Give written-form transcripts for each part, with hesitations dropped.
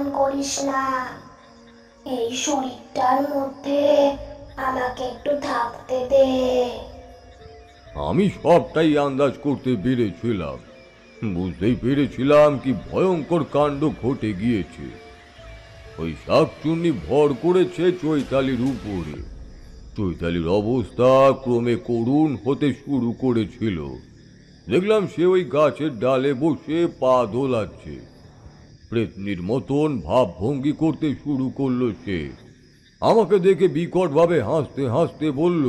এমন করিস না। এই শরীরটার মধ্যে আমাকে একটু থাকতে দে। আমি সবটাই আন্দাজ করতে পেরেছিলাম, বুঝতেই পেরেছিলাম কি ভয়ঙ্কর কাণ্ড ঘটে গিয়েছে। ওই শাকচুন্নি ভর করেছে চৈতালির উপরে। চৈতালির অবস্থা ক্রমে করুণ হতে শুরু করেছিল। দেখলাম সে ওই গাছের ডালে বসে পা দোলাচ্ছে। প্রেতনির মতন ভাবভঙ্গি করতে শুরু করলো সে। আমাকে দেখে বিকটভাবে হাসতে হাসতে বলল,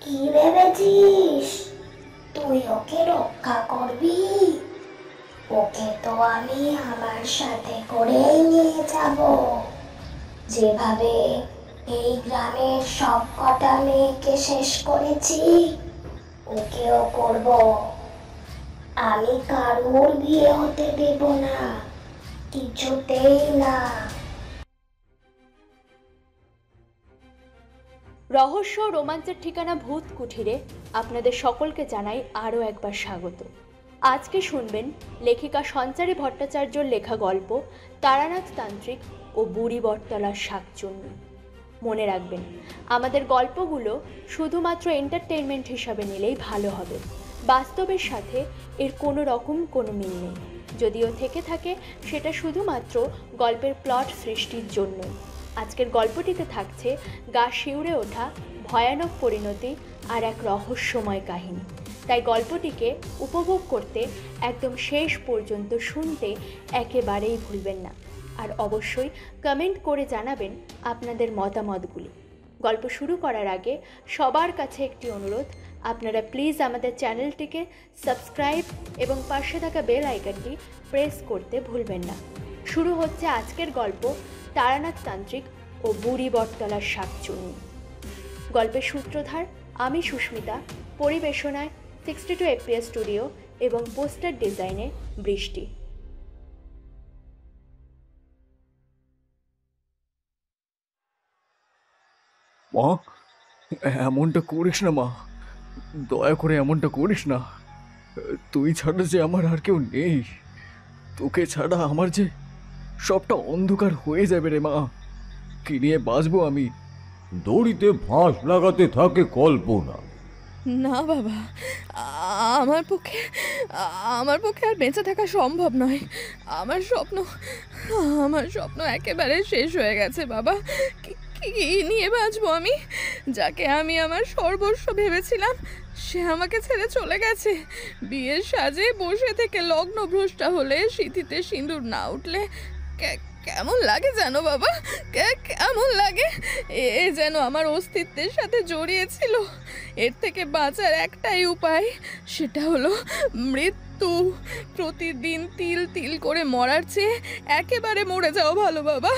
কি ভেবেছিস তুই ওকে রক্ষা করবি? ওকে তো আমি আমার সাথে করেই নিয়ে যাব। যেভাবে এই গ্রামের সব কটা মেয়েকে শেষ করেছি, ওকেও করব। আমি কারোর বিয়ে হতে দেব না, কিছুতেই না। রহস্য ও রোমাঞ্চের ঠিকানা ভূত কুঠিরে আপনাদের সকলকে জানাই আরও একবার স্বাগত। আজকে শুনবেন লেখিকা সঞ্চারী ভট্টাচার্যর লেখা গল্প তারানাথ তান্ত্রিক ও বুড়ি বটতলার শাকচুন্নি। মনে রাখবেন, আমাদের গল্পগুলো শুধুমাত্র এন্টারটেইনমেন্ট হিসাবে নিলেই ভালো হবে। বাস্তবের সাথে এর কোনো রকম কোনো মিল নেই। যদিও থেকে থাকে সেটা শুধুমাত্র গল্পের প্লট সৃষ্টির জন্যই। আজকের গল্পটিতে থাকছে গা শিউরে ওঠা ভয়ানক পরিণতি আর এক রহস্যময় কাহিনী। তাই গল্পটিকে উপভোগ করতে একদম শেষ পর্যন্ত শুনতে একেবারেই ভুলবেন না। আর অবশ্যই কমেন্ট করে জানাবেন আপনাদের মতামতগুলি। গল্প শুরু করার আগে সবার কাছে একটি অনুরোধ, আপনারা প্লিজ আমাদের চ্যানেলটিকে সাবস্ক্রাইব এবং পাশে থাকা বেল আইকনটি প্রেস করতে ভুলবেন না। শুরু হচ্ছে আজকের গল্প তারানাথ তান্ত্রিক ও বুড়ি বটতলার শাকচুন্নি। গল্পের সূত্রধার আমি সুস্মিতা, পরিবেশনায় 62 FPS স্টুডিও এবং পোস্টার ডিজাইনে বৃষ্টি। মা, এমনটা করিস না মা, দয়া করে এমনটা করিস না। তুই ছাড়া যে আমার আর কেউ নেই। তোকে ছাড়া আমার যে সবটা অন্ধকার হয়ে যাবে রে মা। কি নিয়ে বাঁচবো আমি? দড়িতে ফাঁস লাগাতে থাকে কল্পনা। না বাবা, আমার পক্ষে আমার পক্ষে আর বেঁচে থাকা সম্ভব নয়। আমার স্বপ্ন একেবারে শেষ হয়ে গেছে বাবা। কি নিয়ে বাঁচবো আমি? যাকে আমি আমার সর্বস্ব ভেবেছিলাম সে আমাকে ছেড়ে চলে গেছে। বিয়ের সাজে বসে থেকে লগ্ন ভ্রষ্টা হলে, সিঁথিতে সিঁদুর না উঠলে কেমন লাগে জানো বাবা? কেমন লাগে? এ যেন আমার অস্তিত্বের সাথে জড়িয়েছিল। এর থেকে বাঁচার একটাই উপায়, সেটা হলো মৃত্যু। প্রতিদিন তিল তিল করে মরার চেয়ে একেবারে মরে যাওয়া ভালো বাবা,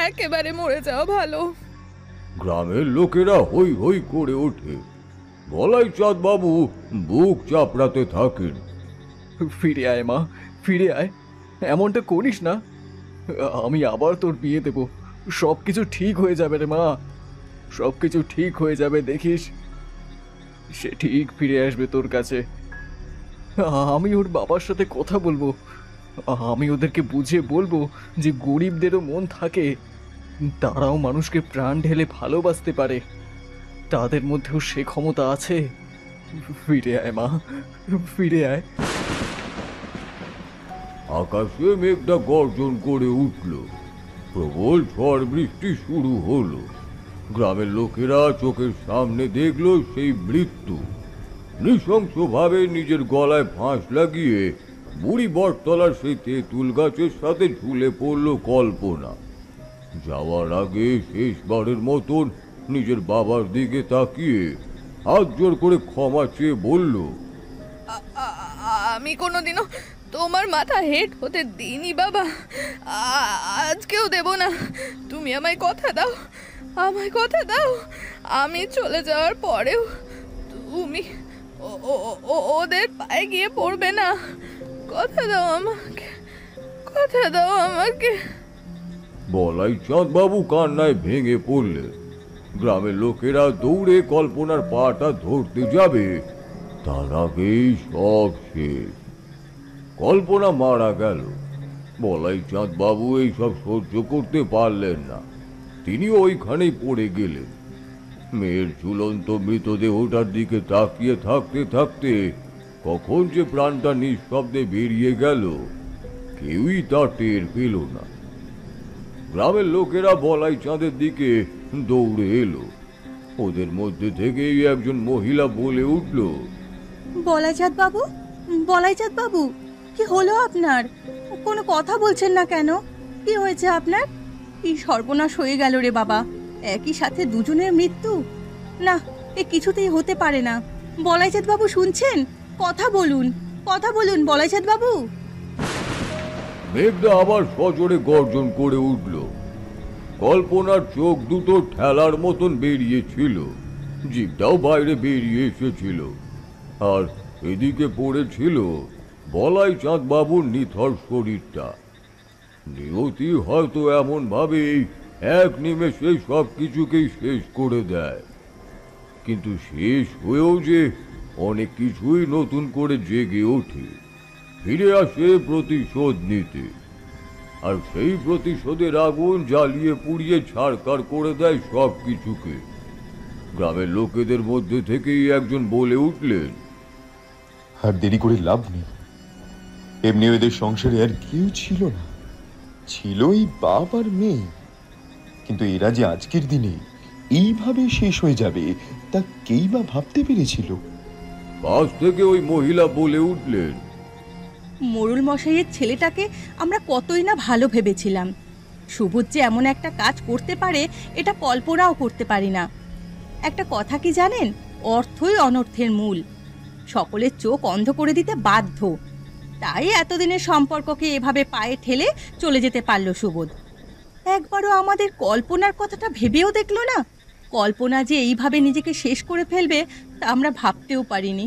একেবারে মরে যাওয়া ভালো। গ্রামের লোকেরা হই হই করে ওঠে। বলাই চাঁদ বাবু বুক চাপড়াতে থাকেন। ফিরে আয় মা, ফিরে আয়। এমনটা করিস না। আমি আবার তোর বিয়ে দেব। সব কিছু ঠিক হয়ে যাবে রে মা, সব কিছু ঠিক হয়ে যাবে, দেখিস। সে ঠিক ফিরে আসবে তোর কাছে। আমি ওর বাবার সাথে কথা বলবো। আমি ওদেরকে বুঝিয়ে বলবো যে গরিবদেরও মন থাকে, তারাও মানুষকে প্রাণ ঢেলে ভালোবাসতে পারে। তাদের মধ্যেও সে ক্ষমতা আছে। ফিরে আয় মা, ফিরে আয়। আকাশে মেঘটা গর্জন করে উঠল। প্রবল ঝড় বৃষ্টি শুরু হলো। গ্রামের লোকেরা চোখের সামনে দেখল সেই মৃত্যু। নৃশংসভাবে নিজের গলায় ফাঁস লাগিয়ে বুড়ি বটতলার সেই তেঁতুল গাছের সাথে ঝুলে পড়ল কল্পনা। যাওয়ার আগে শেষবারের মতন নিজের বাবার দিকে তাকিয়ে হাত জোর করে ক্ষমা চেয়ে বলল, আমি কোনোদিনও তোমার মাথা হেট হতে দিইনি বাবা, আজকেও দেব না। তুমি আমায় কথা দাও, আমায় কথা দাও, আমি চলে যাওয়ার পরেও তুমি ওদের পায়ে গিয়ে পড়বে না। কথা দাও আমাকে, কথা দাও আমাকে। বলাই চাঁদ বাবু কান্নায় ভেঙে পড়লেন। গ্রামের লোকেরা দৌড়ে কল্পনার পাটা ধরতে যাবে, তার আগেই সব শেষ। কল্পনা মারা গেল। বলাই চাঁদ বাবু এইসব সহ্য করতে পারলেন না, তিনি ওইখানেই পড়ে গেলেন। মেয়ের ঝুলন্ত মৃতদেহটার দিকে তাকিয়ে থাকতে থাকতে কখন যে প্রাণটা নিঃশব্দে বেরিয়ে গেল, কেউই তা টের পেল না। গ্রামের লোকেরা বলাই চাঁদের দিকে দৌড়ে এলো। ওদের মধ্যে থেকেই একজন মহিলা বলে উঠল, বলাইচাঁদ বাবু, বলাইচাঁদ বাবু, কি হলো আপনার? কোনো কথা বলছেন না কেন? কি হয়েছে আপনার? কি সর্বনাশ হয়ে গেল রে বাবা, একই সাথে দুজনের মৃত্যু? না, এ কিছুতেই হতে পারে না। বলাইচাঁদ বাবু শুনছেন? কথা বলুন, কথা বলুন বলাইচাঁদ বাবু। মেঘদা আবার সজোরে গর্জন করে উঠল। কল্পনার চোখ দুটো ঠেলার মতন বেরিয়েছিল, জিভটাও বাইরে বেরিয়ে এসেছিল, আর এদিকে পড়েছিল বলাই চাঁদ বাবুর নিথর শরীরটা। নিয়তি হয়তো এমন ভাবেই এক নিমেষে সব কিছুকেই শেষ করে দেয়, কিন্তু শেষ হয়েও যে অনেক কিছুই নতুন করে জেগে ওঠে, ফিরে আসে প্রতিশোধ নিতে। আর সেই প্রতিশোধের আগুন জ্বালিয়ে পুড়িয়ে ছাড়খাড় করে দেয় সব কিছুকে। গ্রামের লোকেদের মধ্যে থেকেই একজন বলে উঠলেন, আর দেরি করে লাভ নেই। এমনি এদের সংসারে আর কেউ ছিল না, ছিল এই বাপ আর মেয়ে। কিন্তু এরা যে আজকের দিনে এইভাবে শেষ হয়ে যাবে তা কেই বা ভাবতে পেরেছিল? পাশ থেকে ওই মহিলা বলে উঠলেন, মোড়ল মশাইয়ের ছেলেটাকে আমরা কতই না ভালো ভেবেছিলাম। সুবোধ যে এমন একটা কাজ করতে পারে এটা কল্পনাও করতে পারি না। একটা কথা কি জানেন, অর্থই অনর্থের মূল। সকলের চোখ অন্ধ করে দিতে বাধ্য, তাই এতদিনের সম্পর্ককে এভাবে পায়ে ঠেলে চলে যেতে পারল সুবোধ। একবারও আমাদের কল্পনার কথাটা ভেবেও দেখলো না। কল্পনা যে এইভাবে নিজেকে শেষ করে ফেলবে তা আমরা ভাবতেও পারিনি।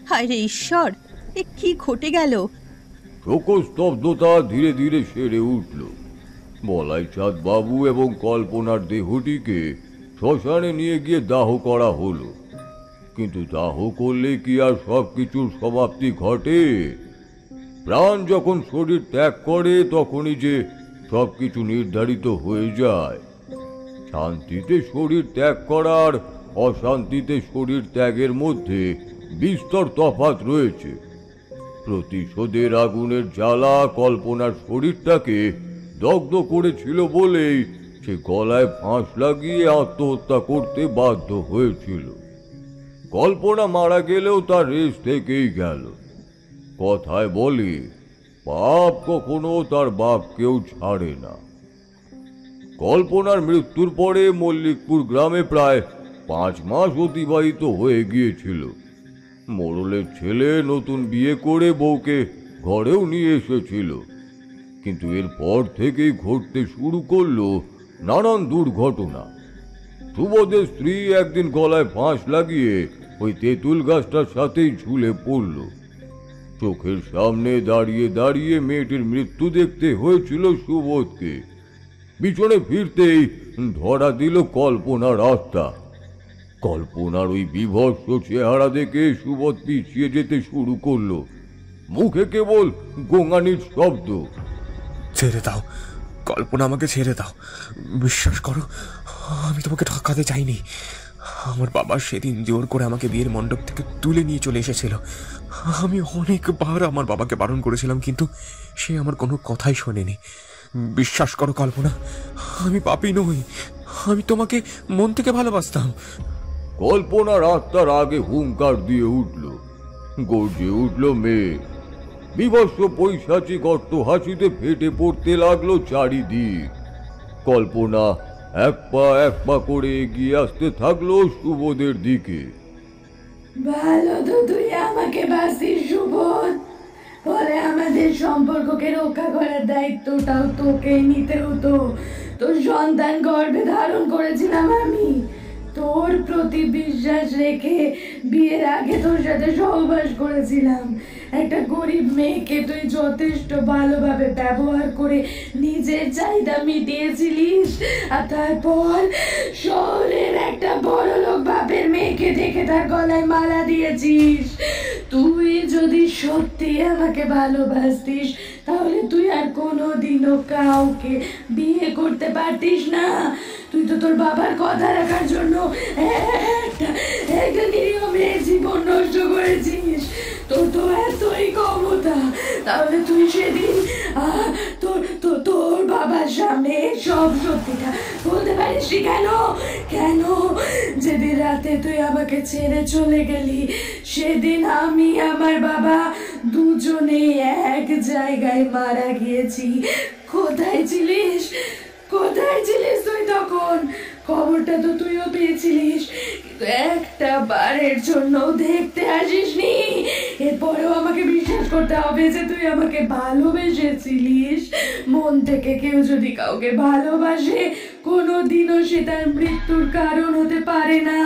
হায় রে ঈশ্বর, এ কি ঘটে গেল! শোকস্তব্ধতা ধীরে ধীরে সেরে উঠল। বলাই চাঁদ বাবু এবং কল্পনার দেহটিকে শ্মশানে নিয়ে গিয়ে দাহ করা হলো। কিন্তু দাহ করলে কি আর সবকিছুর সমাপ্তি ঘটে? প্রাণ যখন শরীর ত্যাগ করে তখনই যে সবকিছু নির্ধারিত হয়ে যায়। শান্তিতে শরীর ত্যাগ করার অশান্তিতে শরীর ত্যাগের মধ্যে বিস্তর তফাৎ রয়েছে। প্রতিশোধের আগুনের জ্বালা কল্পনার শরীরটাকে দগ্ধ করেছিল বলেই সে গলায় ফাঁস লাগিয়ে আত্মহত্যা করতে বাধ্য হয়েছিল। কল্পনা মারা গেলেও তার রেশ থেকেই গেল। কথায় বলে, পাপ কখনো তার বাপকেও ছাড়ে না। কল্পনার মৃত্যুর পরে মল্লিকপুর গ্রামে প্রায় 5 মাস অতিবাহিত হয়ে গিয়েছিল। মোড়লের ছেলে নতুন বিয়ে করে বউকে ঘরেও নিয়ে এসেছিল, কিন্তু এরপর থেকেই ঘটতে শুরু করলো নানান দুর্ঘটনা। সুবোধের স্ত্রী একদিন গলায় ফাঁস লাগিয়ে ওই তেঁতুল গাছটার সাথেই ঝুলে পড়ল। চোখের সামনে দাঁড়িয়ে দাঁড়িয়ে মেয়েটির মৃত্যু দেখতে হয়েছিল সুবোধকে। পিছনে ফিরতেই ধরা দিল কল্পনার আত্মা। কল্পনার ওই বিভৎস চেহারা দেখে সুবোধ পিছিয়ে যেতে শুরু করলো, মুখে কেবল গোঙানির শব্দ। ছেড়ে দাও কল্পনা, আমাকে ছেড়ে দাও। বিশ্বাস করো, আমি তোমাকে ঠকাতে চাইনি। আমার বাবা সেদিন জোর করে আমাকে বিয়ের মণ্ডপ থেকে তুলে নিয়ে চলে এসেছিল। আমি অনেকবার আমার বাবাকে বারণ করেছিলাম, কিন্তু সে আমার কোনো কথাই শোনেনি। বিশ্বাস করো কল্পনা, আমি পাপী নই। আমি তোমাকে মন থেকে ভালোবাসতাম। কল্পনার আত্মার আগে হুঙ্কার দিয়ে উঠল, গর্জে উঠল মেয়ে। বিভৎস পৈশাচিক অট্ট হাসিতে ফেটে পড়তে লাগলো চারিদিক। কল্পনা এক পা করে এগিয়ে আসতে থাকলো সুবোধের দিকে। ভালো তো তুই আমাকে বাসিস সুবোধ, পরে আমাদের সম্পর্ককে রক্ষা করার দায়িত্বটাও তোকেই নিতে হতো। তোর সন্তান গর্ভে ধারণ করেছিলাম আমি। তোর প্রতি বিশ্বাস রেখে বিয়ের আগে তোর সাথে সহবাস করেছিলাম। একটা গরিব মেয়েকে তুই যথেষ্ট ভালোভাবে ব্যবহার করে নিজের চাহিদা মিটিয়েছিলিস, আর তারপর শহরের একটা বড়লোক বাপের মেয়েকে দেখে তার গলায় মালা দিয়েছিস। তুই যদি সত্যি আমাকে ভালোবাসতিস তাহলে তুই আর কোনোদিনও কাউকে বিয়ে করতে পারতিস না। তুই তো তোর বাবার কথা রাখার জন্য একটা নিরীহ মেয়ের জীবন নষ্ট করেছিস। তোর তো এতই ক্ষমতা, তাহলে তুই সেদিন তোর বাবার সামনে সব সত্যিটা বলতে পারিস কেন? কেন যেদিন রাতে তুই আমাকে ছেড়ে চলে গেলি সেদিন আমি আমার বাবা দুজনে এক জায়গায় মারা গিয়েছি। কোথায় ছিলিস? কোথায় ছিলিস তুই তখন? খবরটা তো তুইও পেয়েছিলিস, কিন্তু একটা বারের জন্য দেখতে আসিসনি। এরপরেও আমাকে বিশ্বাস করতে হবে যে তুই আমাকে ভালোবেসেছিলিস। মন থেকে কেউ যদি কাউকে ভালোবাসে কোনোদিনও সে তার মৃত্যুর কারণ হতে পারে না।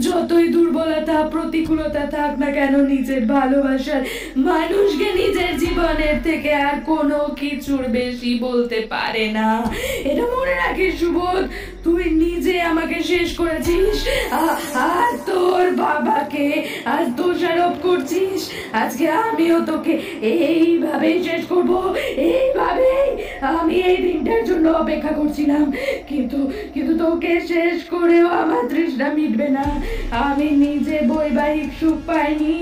যতই দুর্বলতা প্রতিকূলতা থাক না কেন, নিজের ভালোবাসার মানুষকে নিজের জীবনের থেকে আর কোনো কিছুর বেশি বলতে পারে না। এটা মনে রাখিস সুবোধ, তুই নিজে আমাকে শেষ করেছিস আর তোর বাবাকে আর দোষারোপ করছিস। আজকে আমিও তোকে এইভাবেই শেষ করব, এইভাবেই। আমি এই দিনটার জন্য অপেক্ষা করছিলাম, কিন্তু তোকে শেষ করেও আমার তৃষ্ণা মিটবে না। আমি নিজে বৈবাহিক সুখ পাইনি,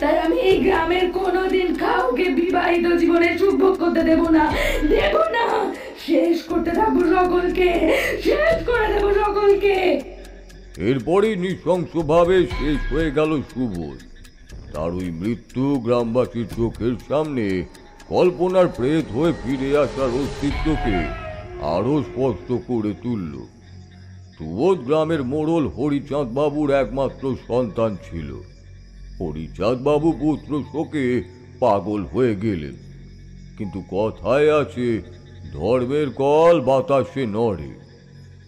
তাই আমি এই গ্রামের কোনোদিন কাউকে বিবাহিত জীবনে সুখ ভোগ করতে দেব না। শেষ করতে থাকবো সকলকে, শেষ করে দেবো সকলকে। এরপরই নৃশংসভাবে শেষ হয়ে গেল সুবোধ। তার ওই মৃত্যু গ্রামবাসীর চোখের সামনে কল্পনার প্রেত হয়ে ফিরে আসার অস্তিত্বকে আরো স্পষ্ট করে তুলল। সুবোধ গ্রামের মোড়ল হরিচাঁদ বাবুর একমাত্র সন্তান ছিল। হরিচাঁদ বাবু পুত্র শোকে পাগল হয়ে গেলেন, কিন্তু কথায় আছে ধর্মের কল বাতাসে নড়ে।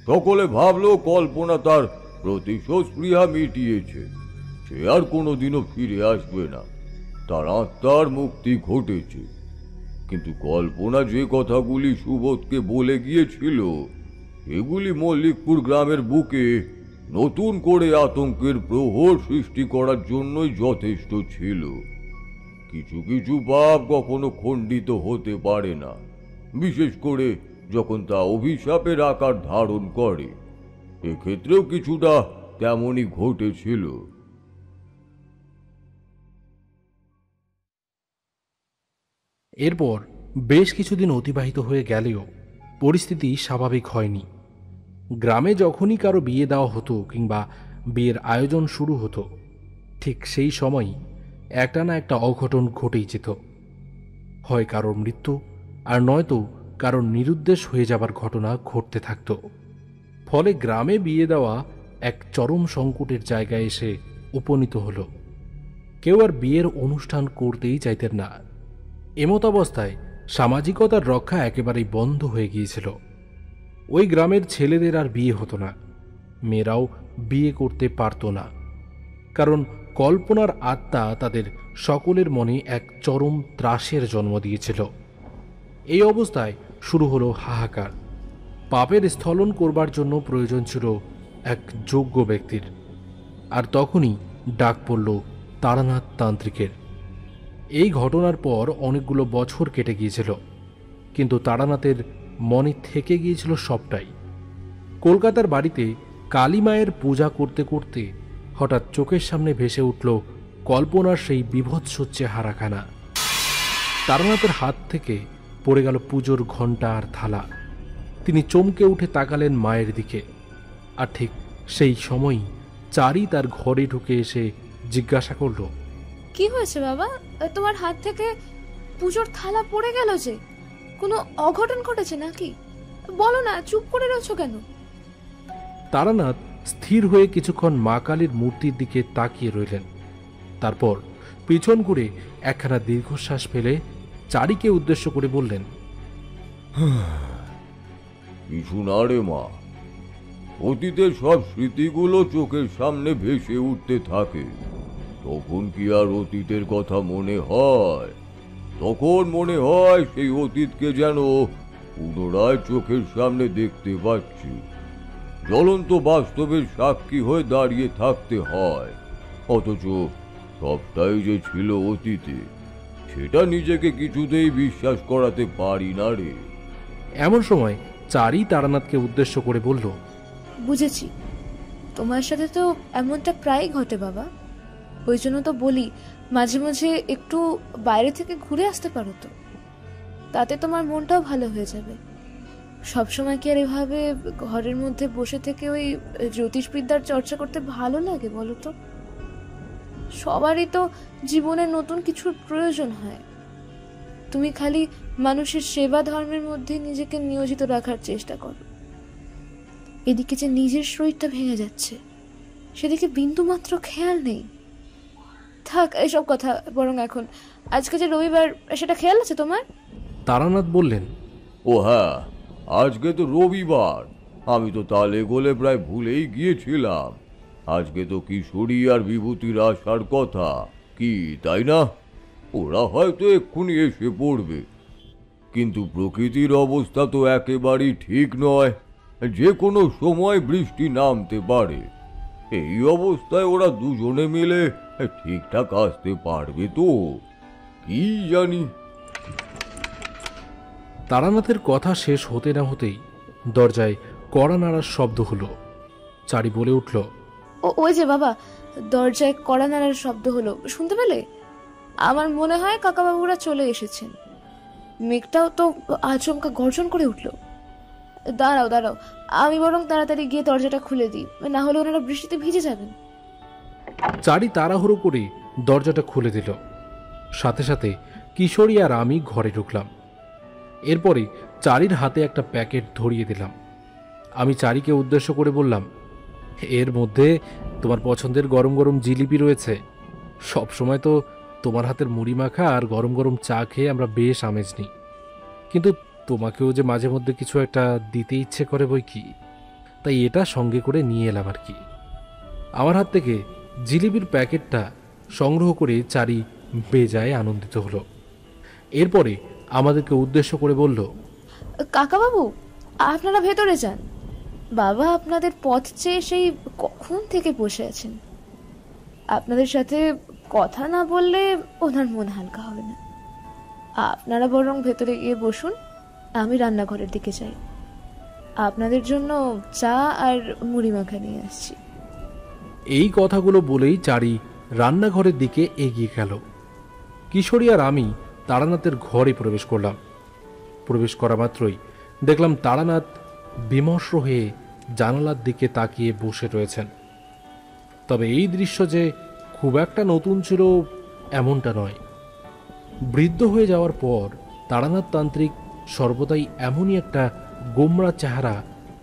সকলে ভাবল কল্পনা তার প্রতিশোধ স্পৃহা মিটিয়েছে, সে আর কোনোদিনও ফিরে আসবে না, তার আত্মার মুক্তি ঘটেছে। কিন্তু কল্পনা যে কথাগুলি সুবোধকে বলে গিয়েছিল এগুলি মল্লিকপুর গ্রামের বুকে নতুন করে আতঙ্কের প্রহর সৃষ্টি করার জন্যই যথেষ্ট ছিল। কিছু কিছু পাপ কখনো খণ্ডিত হতে পারে না, বিশেষ করে যখন তা অভিশাপের আকার ধারণ করে। এক্ষেত্রেও কিছুটা তেমনই ঘটেছিল। এরপর বেশ কিছুদিন অতিবাহিত হয়ে গেলেও পরিস্থিতি স্বাভাবিক হয়নি। গ্রামে যখনই কারো বিয়ে দেওয়া হতো কিংবা বিয়ের আয়োজন শুরু হতো, ঠিক সেই সময়ই একটা না একটা অঘটন ঘটেই যেত। হয় কারোর মৃত্যু, আর নয়তো কারোর নিরুদ্দেশ হয়ে যাবার ঘটনা ঘটতে থাকত। ফলে গ্রামে বিয়ে দেওয়া এক চরম সংকটের জায়গায় এসে উপনীত হলো। কেউ আর বিয়ের অনুষ্ঠান করতেই চাইতেন না। এমত অবস্থায় সামাজিকতার রক্ষা একেবারেই বন্ধ হয়ে গিয়েছিল। ওই গ্রামের ছেলেদের আর বিয়ে হতো না, মেয়েরাও বিয়ে করতে পারত না, কারণ কল্পনার আত্মা তাদের সকলের মনে এক চরম ত্রাসের জন্ম দিয়েছিল। এই অবস্থায় শুরু হলো হাহাকার। পাপের স্থলন করবার জন্য প্রয়োজন ছিল এক যোগ্য ব্যক্তির, আর তখনই ডাক পড়ল তারানাথ তান্ত্রিকের। এই ঘটনার পর অনেকগুলো বছর কেটে গিয়েছিল, কিন্তু তারানাথের মনে থেকে গিয়েছিল সবটাই। কলকাতার বাড়িতে কালী মায়ের পূজা করতে করতে হঠাৎ চোখের সামনে ভেসে উঠল কল্পনার সেই বিভৎস চেহারাখানা। তারানাথের হাত থেকে পড়ে গেল পুজোর ঘণ্টা আর থালা। তিনি চমকে উঠে তাকালেন মায়ের দিকে, আর ঠিক সেই সময়ই চারি তার ঘরে ঢুকে এসে জিজ্ঞাসা করল, কি হয়েছে বাবা? তোমার হাত থেকে পুজোর থালা পড়ে গেল যে? কোনো অঘটন ঘটেছে নাকি? বলো না, চুপ করে রয়েছো কেন? তারানাথ স্থির হয়ে কিছুক্ষণ মা কালীর মূর্তির দিকে তাকিয়ে রইলেন। তারপর পিছন ঘুরে একখানা দীর্ঘশ্বাস ফেলে চারিকে উদ্দেশ্য করে বললেন, কিছু না রে মা, অতীতের সব স্মৃতিগুলো চোখের সামনে ভেসে উঠতে থাকে। তখন কি আর অতীতের কথা মনে হয়? তখন মনে হয় সেই অতীতকে যেন পুনরায় চোখের সামনে দেখতে পাচ্ছি। জ্বলন্ত বাস্তবের সাক্ষী হয়ে দাঁড়িয়ে থাকতে হয়, অথচ সবটাই যে ছিল অতীতে সেটা নিজেকে কিছুতেই বিশ্বাস করাতে পারি না রে। এমন সময় চারি তারানাথকে উদ্দেশ্য করে বলল, বুঝেছি, তোমার সাথে তো এমনটা প্রায়ই ঘটে বাবা। ওই জন্য তো বলি মাঝে মাঝে একটু বাইরে থেকে ঘুরে আসতে পারো তো, তাতে তোমার মনটাও ভালো হয়ে যাবে। সবসময় কি আর এভাবে ঘরের মধ্যে বসে থেকে ওই জ্যোতিষবিদ্যার চর্চা করতে ভালো লাগে বলো তো? সবারই তো জীবনে নতুন কিছুর প্রয়োজন হয়। তুমি খালি মানুষের সেবা ধর্মের মধ্যে নিজেকে নিয়োজিত রাখার চেষ্টা করো। এদিকে যে নিজের শরীরটা ভেঙে যাচ্ছে সেদিকে বিন্দুমাত্র খেয়াল নেই। থাক এসব কথা, বরং এখন আজকে যে রবিবার সেটা খেয়াল আছে তোমার? তারানাথ বললেন, ও হ্যাঁ, আজকে তো রবিবার। আমি তো তালে গোলে প্রায় ভুলেই গিয়েছিলাম। আজকে তো কিশোরী আর বিভূতির আসার কথা, কি তাই না? ওরা হয়তো এক্ষুনি এসে পড়বে, কিন্তু প্রকৃতির অবস্থা তো একেবারেই ঠিক নয়। যে কোনো সময় বৃষ্টি নামতে পারে। এই অবস্থায় ওরা দুজনে মিলে ঠিকঠাক আসতে পারবে তো? কি জানি। তারানাথের কথা শেষ হতে না হতেই দরজায় কড়া নাড়ার শব্দ হলো। চারি বলে উঠল, ওই যে বাবা, দরজায় কড়া নাড়ার শব্দ হলো, শুনতে পেলে? আমার মনে হয় কাকাবাবুরা চলে এসেছেন। মেঘটাও তো আচমকা গর্জন করে উঠল। দাঁড়াও দাঁড়াও, আমি বরং তাড়াতাড়ি গিয়ে দরজাটা খুলে দিই, না হলে ওনারা বৃষ্টিতে ভিজে যাবেন। চারি তাড়াহুড়ো করে দরজাটা খুলে দিল। সাথে সাথে কিশোরী আর আমি ঘরে ঢুকলাম। এরপরে চারির হাতে একটা প্যাকেট ধরিয়ে দিলাম। আমি চারিকে উদ্দেশ্য করে বললাম, এর মধ্যে তোমার পছন্দের গরম গরম জিলিপি রয়েছে। সব সময় তো তোমার হাতের মুড়ি মাখা আর গরম গরম চা খেয়ে আমরা বেশ আমেজ নিই, কিন্তু তোমাকেও যে মাঝে মধ্যে কিছু একটা দিতে ইচ্ছে করে বই কি, তাই এটা সঙ্গে করে নিয়ে এলাম আর কি। আমার হাত থেকে জিলিপির প্যাকেটটা সংগ্রহ করে চারি বেজায় আনন্দিত হলো। এরপরে আমাদেরকে উদ্দেশ্য করে বলল, কাকাবাবু আপনারা ভেতরে যান। বাবা আপনাদের পথ চেয়ে সেই কখন থেকে বসে আছেন। আপনাদের সাথে কথা না বললে ওনার মন হালকা হবে না। আপনারা বরং ভেতরে গিয়ে বসুন, আমি রান্নাঘরের দিকে যাই। আপনাদের জন্য চা আর মুড়ি মাখা নিয়ে আসছি। এই কথাগুলো বলেই চারি রান্নাঘরের দিকে এগিয়ে গেল। কিশোরী আর আমি তারানাথের ঘরে প্রবেশ করলাম। প্রবেশ করা মাত্রই দেখলাম তারানাথ বিমর্ষ হয়ে জানালার দিকে তাকিয়ে বসে রয়েছেন। তবে এই দৃশ্য যে খুব একটা নতুন ছিল এমনটা নয়। বৃদ্ধ হয়ে যাওয়ার পর তারানাথ তান্ত্রিক সর্বদাই এমনই একটা গোমরা চেহারা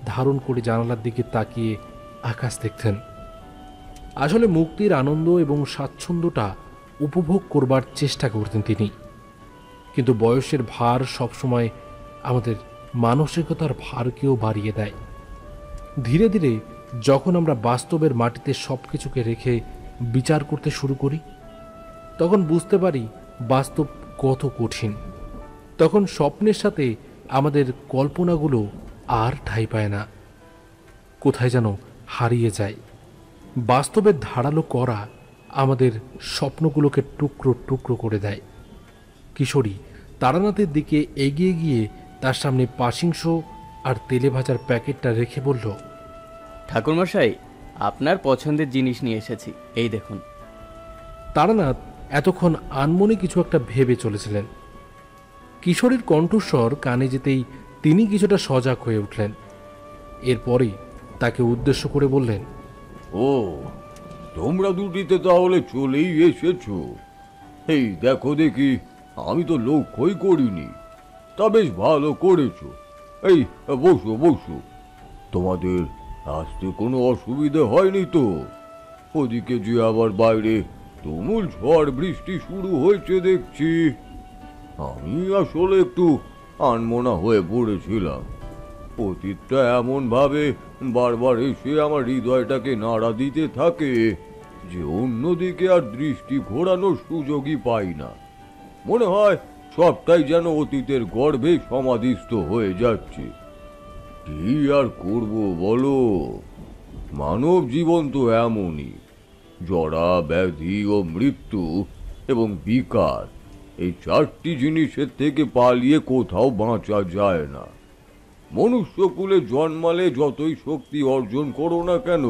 ধারণ করে জানালার দিকে তাকিয়ে আকাশ দেখতেন। আসলে মুক্তির আনন্দ এবং স্বাচ্ছন্দ্যটা উপভোগ করবার চেষ্টা করতেন তিনি। কিন্তু বয়সের ভার সবসময় আমাদের মানসিকতার ভারকেও বাড়িয়ে দেয়। ধীরে ধীরে যখন আমরা বাস্তবের মাটিতে সব কিছুকে রেখে বিচার করতে শুরু করি, তখন বুঝতে পারি বাস্তব কত কঠিন। তখন স্বপ্নের সাথে আমাদের কল্পনাগুলো আর ঠাঁই পায় না, কোথায় যেন হারিয়ে যায়। বাস্তবের ধারালো করা আমাদের স্বপ্নগুলোকে টুকরো টুকরো করে দেয়। কিশোরী তারানাথের দিকে এগিয়ে গিয়ে তার সামনে পাশিংশ আর তেলে ভাজার প্যাকেটটা রেখে বলল, ঠাকুরমশাই, আপনার পছন্দের জিনিস নিয়ে এসেছি, এই দেখুন। তারানাথ এতক্ষণ আনমনে কিছু একটা ভেবে চলেছিলেন। কিশোরীর কণ্ঠস্বর কানে যেতেই তিনি কিছুটা সজাগ হয়ে উঠলেন। এরপরে তাকে উদ্দেশ্য করে বললেন, ও, তোমরা দুটিতে তাহলে চলেই এসেছো। এই দেখো দেখি, আমি তো লক্ষ্যই করিনি। তা বেশ ভালো করেছো। এই বসো বসো। তোমাদের আসতে কোনো অসুবিধে হয়নি তো? ওদিকে যে আবার বাইরে তুমুল ঝড় বৃষ্টি শুরু হয়েছে দেখছি। আমি আসলে একটু আনমনা হয়ে পড়েছিলাম। অতীতটা এমন ভাবে বারবার এসে আমার হৃদয়টাকে নাড়া দিতে থাকে যে অন্যদিকে আর দৃষ্টি ঘোরানোর সুযোগই পাই না। মনে হয় সবটাই যেন অতীতের গর্ভে সমাধিস্থ হয়ে যাচ্ছে। কি আর করব বলো, মানব জীবন তো এমনই। জরা, ব্যাধি ও মৃত্যু এবং বিকার, এই চারটি জিনিসের থেকে পালিয়ে কোথাও বাঁচা যায় না। মনুষ্যকুলে জন্মালে যতই শক্তি অর্জন করো না কেন,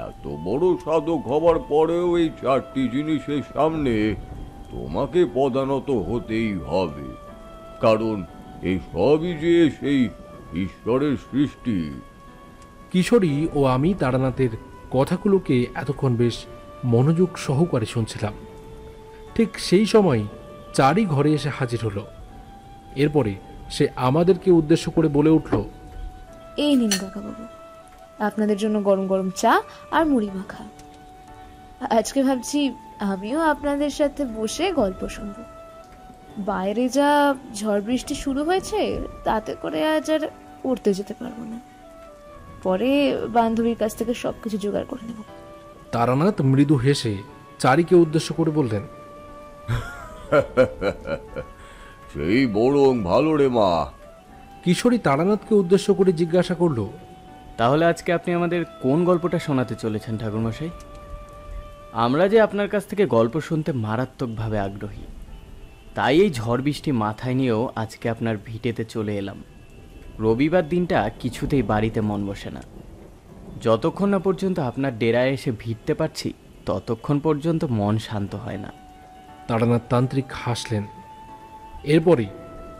এত বড় সাধক হবার পরেও এই চারটি জিনিসের সামনে তোমাকে পদানত হতেই হবে, কারণ এই সবই যে সেই ঈশ্বরের সৃষ্টি। কিশোরী ও আমি তারানাথের কথাগুলোকে এতক্ষণ বেশ মনোযোগ সহকারে শুনছিলাম। ঠিক সেই সময় চারি ঘরে এসে হাজির হলো। এরপরে সে আমাদেরকে উদ্দেশ্য করে বলে উঠল, এই নিন কাকাবাবু, আপনাদের জন্য গরম গরম চা আর মুড়ি মাখা। আজকে ভাবছি আমিও আপনাদের সাথে বসে গল্প শুনব। বাইরে যা ঝড় বৃষ্টি শুরু হয়েছে, তাতে করে আজ আর উঠতে যেতে পারবো না। পরে বান্ধবীর কাছ থেকে সবকিছু জোগাড় করে নেব। তারানাথ মৃদু হেসে চারিকে উদ্দেশ্য করে বললেন, সেই বরং ভালো রে মা। কিশোরী তারানাথকে উদ্দেশ্য করে জিজ্ঞাসা করল, তাহলে আজকে আপনি আমাদের কোন গল্পটা শোনাতে চলেছেন ঠাকুরমশাই? আমরা যে আপনার কাছ থেকে গল্প শুনতে মারাত্মকভাবে আগ্রহী, তাই এই ঝড় বৃষ্টি মাথায় নিয়েও আজকে আপনার ভিটেতে চলে এলাম। রবিবার দিনটা কিছুতেই বাড়িতে মন বসে না। যতক্ষণ না পর্যন্ত আপনার ডেরায় এসে ভিড়তে পারছি, ততক্ষণ পর্যন্ত মন শান্ত হয় না। তারানাথ তান্ত্রিক হাসলেন। এরপরই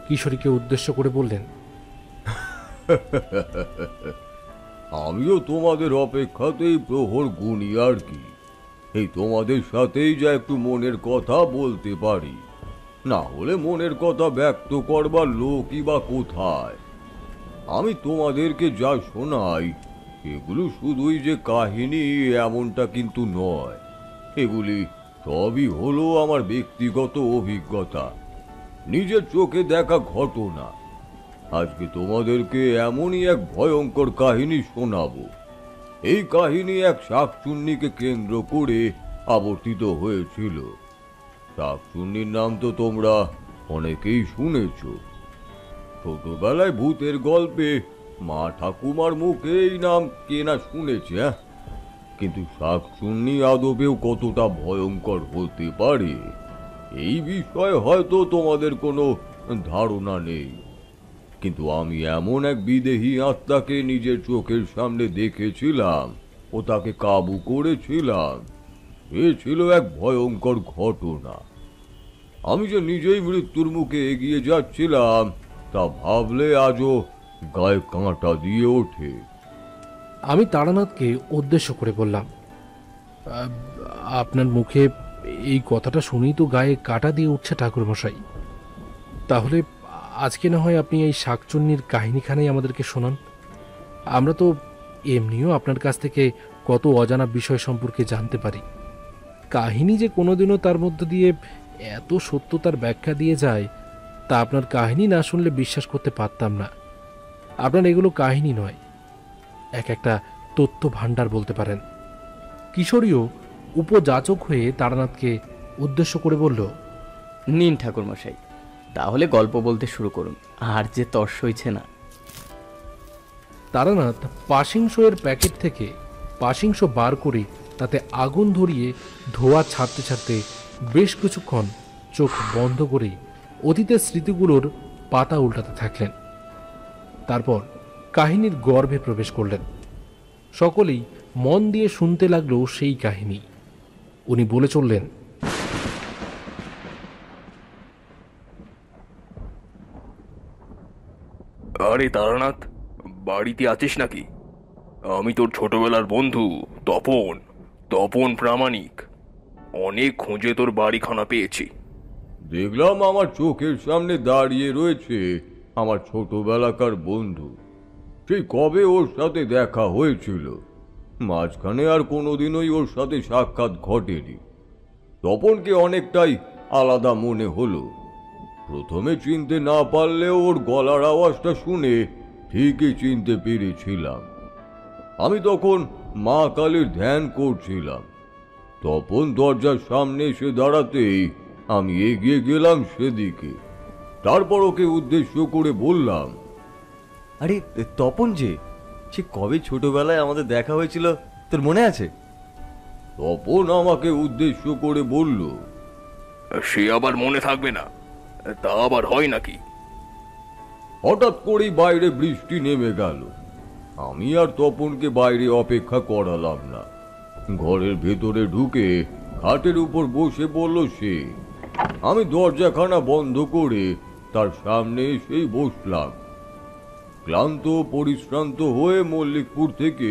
কিশোরীকে উদ্দেশ্য করে বললেন, আমিও তোমাদের অপেক্ষাতেই প্রহর গুনি আর কি। এই তোমাদের সাথেই যা একটু মনের কথা বলতে পারি, না হলে মনের কথা ব্যক্ত করবার লোকই বা কোথায়। আমি তোমাদেরকে যা শোনাই এগুলো শুধুই যে কাহিনী এমনটা কিন্তু নয়। এগুলি সবই হলো আমার ব্যক্তিগত অভিজ্ঞতা, নিজের চোখে দেখা ঘটনা। আজকে তোমাদেরকে এমনই এক ভয়ঙ্কর কাহিনী শোনাবো। এই কাহিনী এক শাকচুন্নিকে কেন্দ্র করে আবর্তিত হয়েছিল। শাকচুন্নির নাম তো তোমরা অনেকেই শুনেছ। ছোটবেলায় ভূতের গল্পে মা ঠাকুমার মুখে এই নাম কে না শুনেছে, কিন্তু শাকচুন্নি আদবেও কতটা ভয়ঙ্কর হতে পারে এই বিষয়ে হয়তো তোমাদের কোনো ধারণা নেই। কিন্তু আমি এমন এক বিদেহী আত্মাকে নিজের চোখের সামনে দেখেছিলাম ও তাকে কাবু করেছিলাম। এ ছিল এক ভয়ঙ্কর ঘটনা। আমি যে নিজেই মৃত্যুর মুখে এগিয়ে যাচ্ছিলাম তা ভাবলে আজও গায়ে কাঁটা দিয়ে ওঠে। আমি তারানাথকে উদ্দেশ্য করে বললাম, আপনার মুখে এই কথাটা শুনেই তো গায়ে কাঁটা দিয়ে উঠছে ঠাকুরমশাই। তাহলে আজকে না হয় আপনি এই শাকচুন্নির কাহিনীখানেই আমাদেরকে শোনান। আমরা তো এমনিও আপনার কাছ থেকে কত অজানা বিষয় সম্পর্কে জানতে পারি। কাহিনী যে কোনোদিনও তার মধ্য দিয়ে এত সত্যতার ব্যাখ্যা দিয়ে যায়, তা আপনার কাহিনী না শুনলে বিশ্বাস করতে পারতাম না। আপনার এগুলো কাহিনী নয়, এক একটা তথ্য ভাণ্ডার বলতে পারেন। কিশোরীও উপযাচক হয়ে তারানাথকে উদ্দেশ্য করে বলল, নিন ঠাকুরমশাই, তাহলে গল্প বলতে শুরু করুন, আর যে তর্স হইছে না। তারানাথ পাশিংশ এর প্যাকেট থেকে পাশিংশ বার করে তাতে আগুন ধরিয়ে ধোঁয়া ছাড়তে ছাড়তে বেশ কিছুক্ষণ চোখ বন্ধ করে অতীতের স্মৃতিগুলোর পাতা উল্টাতে থাকলেন। তারপর কাহিনীর গর্ভে প্রবেশ করলেন। সকলেই মন দিয়ে শুনতে লাগলো সেই কাহিনী। উনি বলে চললেন, আরে তারানাথ, বাড়িতে আছিস নাকি? আমি তোর ছোটবেলার বন্ধু তপন, তপন প্রামাণিক। অনেক খুঁজে তোর বাড়িখানা পেয়েছি। দেখলাম আমার চোখের সামনে দাঁড়িয়ে রয়েছে আমার ছোটবেলাকার বন্ধু। সেই কবে ওর সাথে দেখা হয়েছিল, মাঝখানে আর কোনোদিনই ওর সাথে সাক্ষাৎ ঘটেনি। তপনকে অনেকটাই আলাদা মনে হলো। প্রথমে চিনতে না পারলেও ওর গলার আওয়াজটা শুনে ঠিকই চিনতে পেরেছিলাম। আমি তখন মা কালীর ধ্যান করছিলাম। তপন দরজার সামনে এসে দাঁড়াতেই আমি এগিয়ে গেলাম সেদিকে। তারপর ওকে উদ্দেশ্য করে বললাম, আরে তপন যে, সে কবে ছোটবেলায় আমাদের দেখা হয়েছিল তোর মনে আছে? তপন আমাকে উদ্দেশ্য করে বলল, সে আবার মনে থাকবে না? তা আবার হয় নাকি? হঠাৎ করেই বাইরে বৃষ্টি নেমে গেল। আমি আর তপনকে বাইরে অপেক্ষা করালাম না, ঘরের ভেতরে ঢুকে খাটের উপর বসে পড়ল সে। আমি দরজাখানা বন্ধ করে তার সামনে এসেই বসলাম। ক্লান্ত পরিশ্রান্ত হয়ে মল্লিকপুর থেকে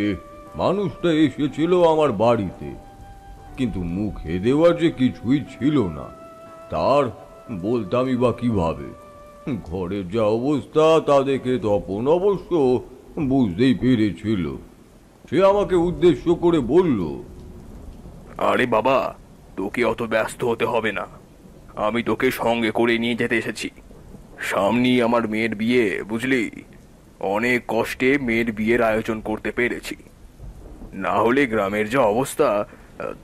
মানুষটা এসেছিল আমার বাড়িতে, কিন্তু মুখে দেওয়ার যে কিছুই ছিল না। তার বলতামই বা কিভাবে? ঘরের যা অবস্থা তা দেখে তপন অবশ্য বুঝতেই পেরেছিল। সে আমাকে উদ্দেশ্য করে বলল, আরে বাবা, তোকে অত ব্যস্ত হতে হবে না, আমি তোকে সঙ্গে করে নিয়ে যেতে এসেছি। সামনেই আমার মেয়ের বিয়ে, বুঝলি? অনেক কষ্টে মেয়ের বিয়ের আয়োজন করতে পেরেছি, না হলে গ্রামের যা অবস্থা